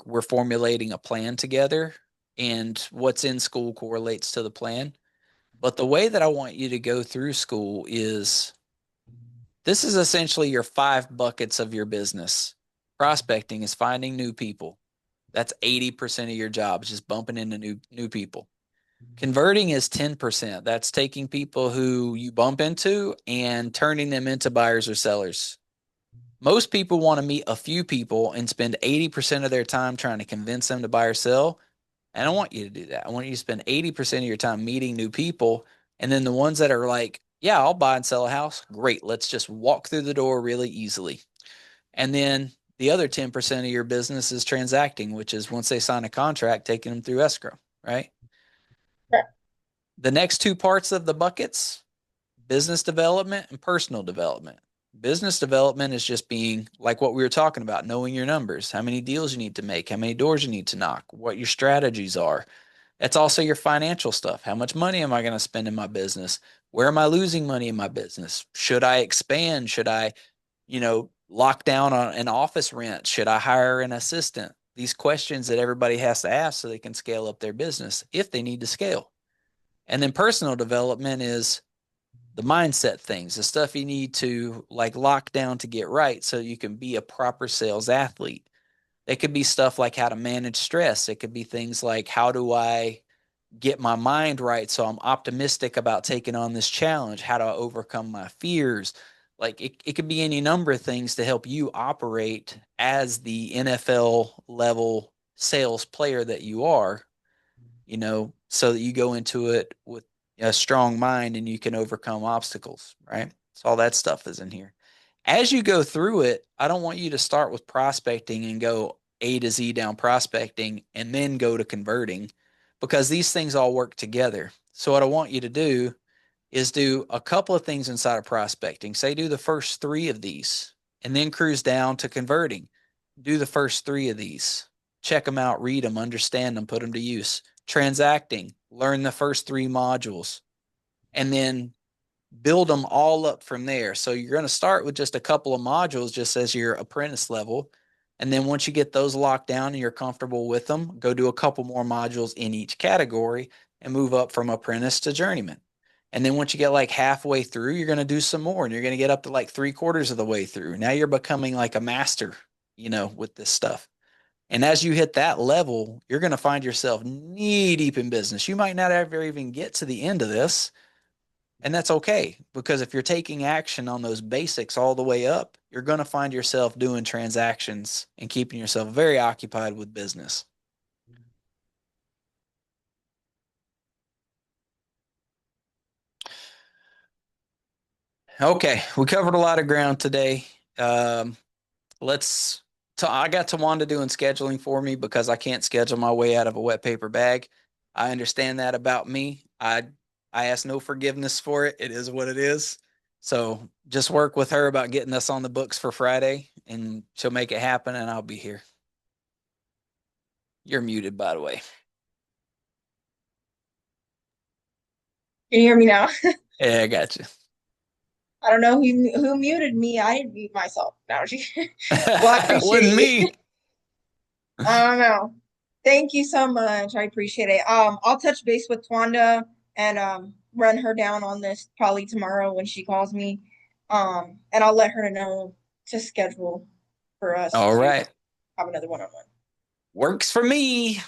we're formulating a plan together and what's in school correlates to the plan. But the way that I want you to go through school is this is essentially your five buckets of your business. Prospecting is finding new people. That's 80% of your job, is just bumping into new people. Converting is 10%. That's taking people who you bump into and turning them into buyers or sellers. Most people want to meet a few people and spend 80% of their time trying to convince them to buy or sell. And I don't want you to do that. I want you to spend 80% of your time meeting new people. And then the ones that are like, yeah, I'll buy and sell a house. Great. Let's just walk through the door really easily. And then the other 10% of your business is transacting, which is once they sign a contract, taking them through escrow, right? Sure. The next two parts of the buckets, business development and personal development. Business development is just being like what we were talking about, knowing your numbers, how many deals you need to make, how many doors you need to knock, what your strategies are. That's also your financial stuff. How much money am I going to spend in my business? Where am I losing money in my business? Should I expand? Should I, lock down on an office rent? Should I hire an assistant? These questions that everybody has to ask so they can scale up their business if they need to scale. And then personal development is the mindset things, the stuff you need to like lock down to get right so you can be a proper sales athlete. It could be stuff like how to manage stress. It could be things like how do I get my mind right so I'm optimistic about taking on this challenge? How do I overcome my fears? Like it could be any number of things to help you operate as the NFL level sales player that you are, so that you go into it with a strong mind and you can overcome obstacles, right? So all that stuff is in here. As you go through it, I don't want you to start with prospecting and go A to Z down prospecting and then go to converting, because these things all work together. So what I want you to do is do a couple of things inside of prospecting. Say do the first three of these and then cruise down to converting. Do the first three of these. Check them out, read them, understand them, put them to use. Transacting, learn the first three modules, and then build them all up from there. So you're going to start with just a couple of modules just as your apprentice level. And then once you get those locked down and you're comfortable with them, go do a couple more modules in each category and move up from apprentice to journeyman. And then once you get like halfway through, you're going to do some more and you're going to get up to like three-quarters of the way through. Now you're becoming like a master, with this stuff. And as you hit that level, you're going to find yourself knee deep in business. You might not ever even get to the end of this, and that's okay, because if you're taking action on those basics all the way up, you're going to find yourself doing transactions and keeping yourself very occupied with business. Okay, we covered a lot of ground today. Um, let's. I got Tawanda doing scheduling for me because I can't schedule my way out of a wet paper bag. I understand that about me. I ask no forgiveness for it. It is what it is. So just work with her about getting us on the books for Friday, and she'll make it happen, and I'll be here. You're muted, by the way. Can you hear me now? Yeah, I got you. I don't know who muted me. I didn't mute myself. No, well, I It wasn't appreciate you. me. I don't know. Thank you so much. I appreciate it. I'll touch base with Twanda and run her down on this probably tomorrow when she calls me. And I'll let her know to schedule for us All to right. have another one-on-one. Works for me.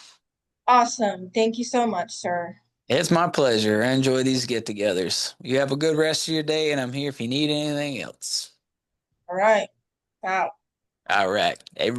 Awesome. Thank you so much, sir. It's my pleasure. I enjoy these get togethers. You have a good rest of your day, and I'm here if you need anything else. All right. Wow. All right. Hey,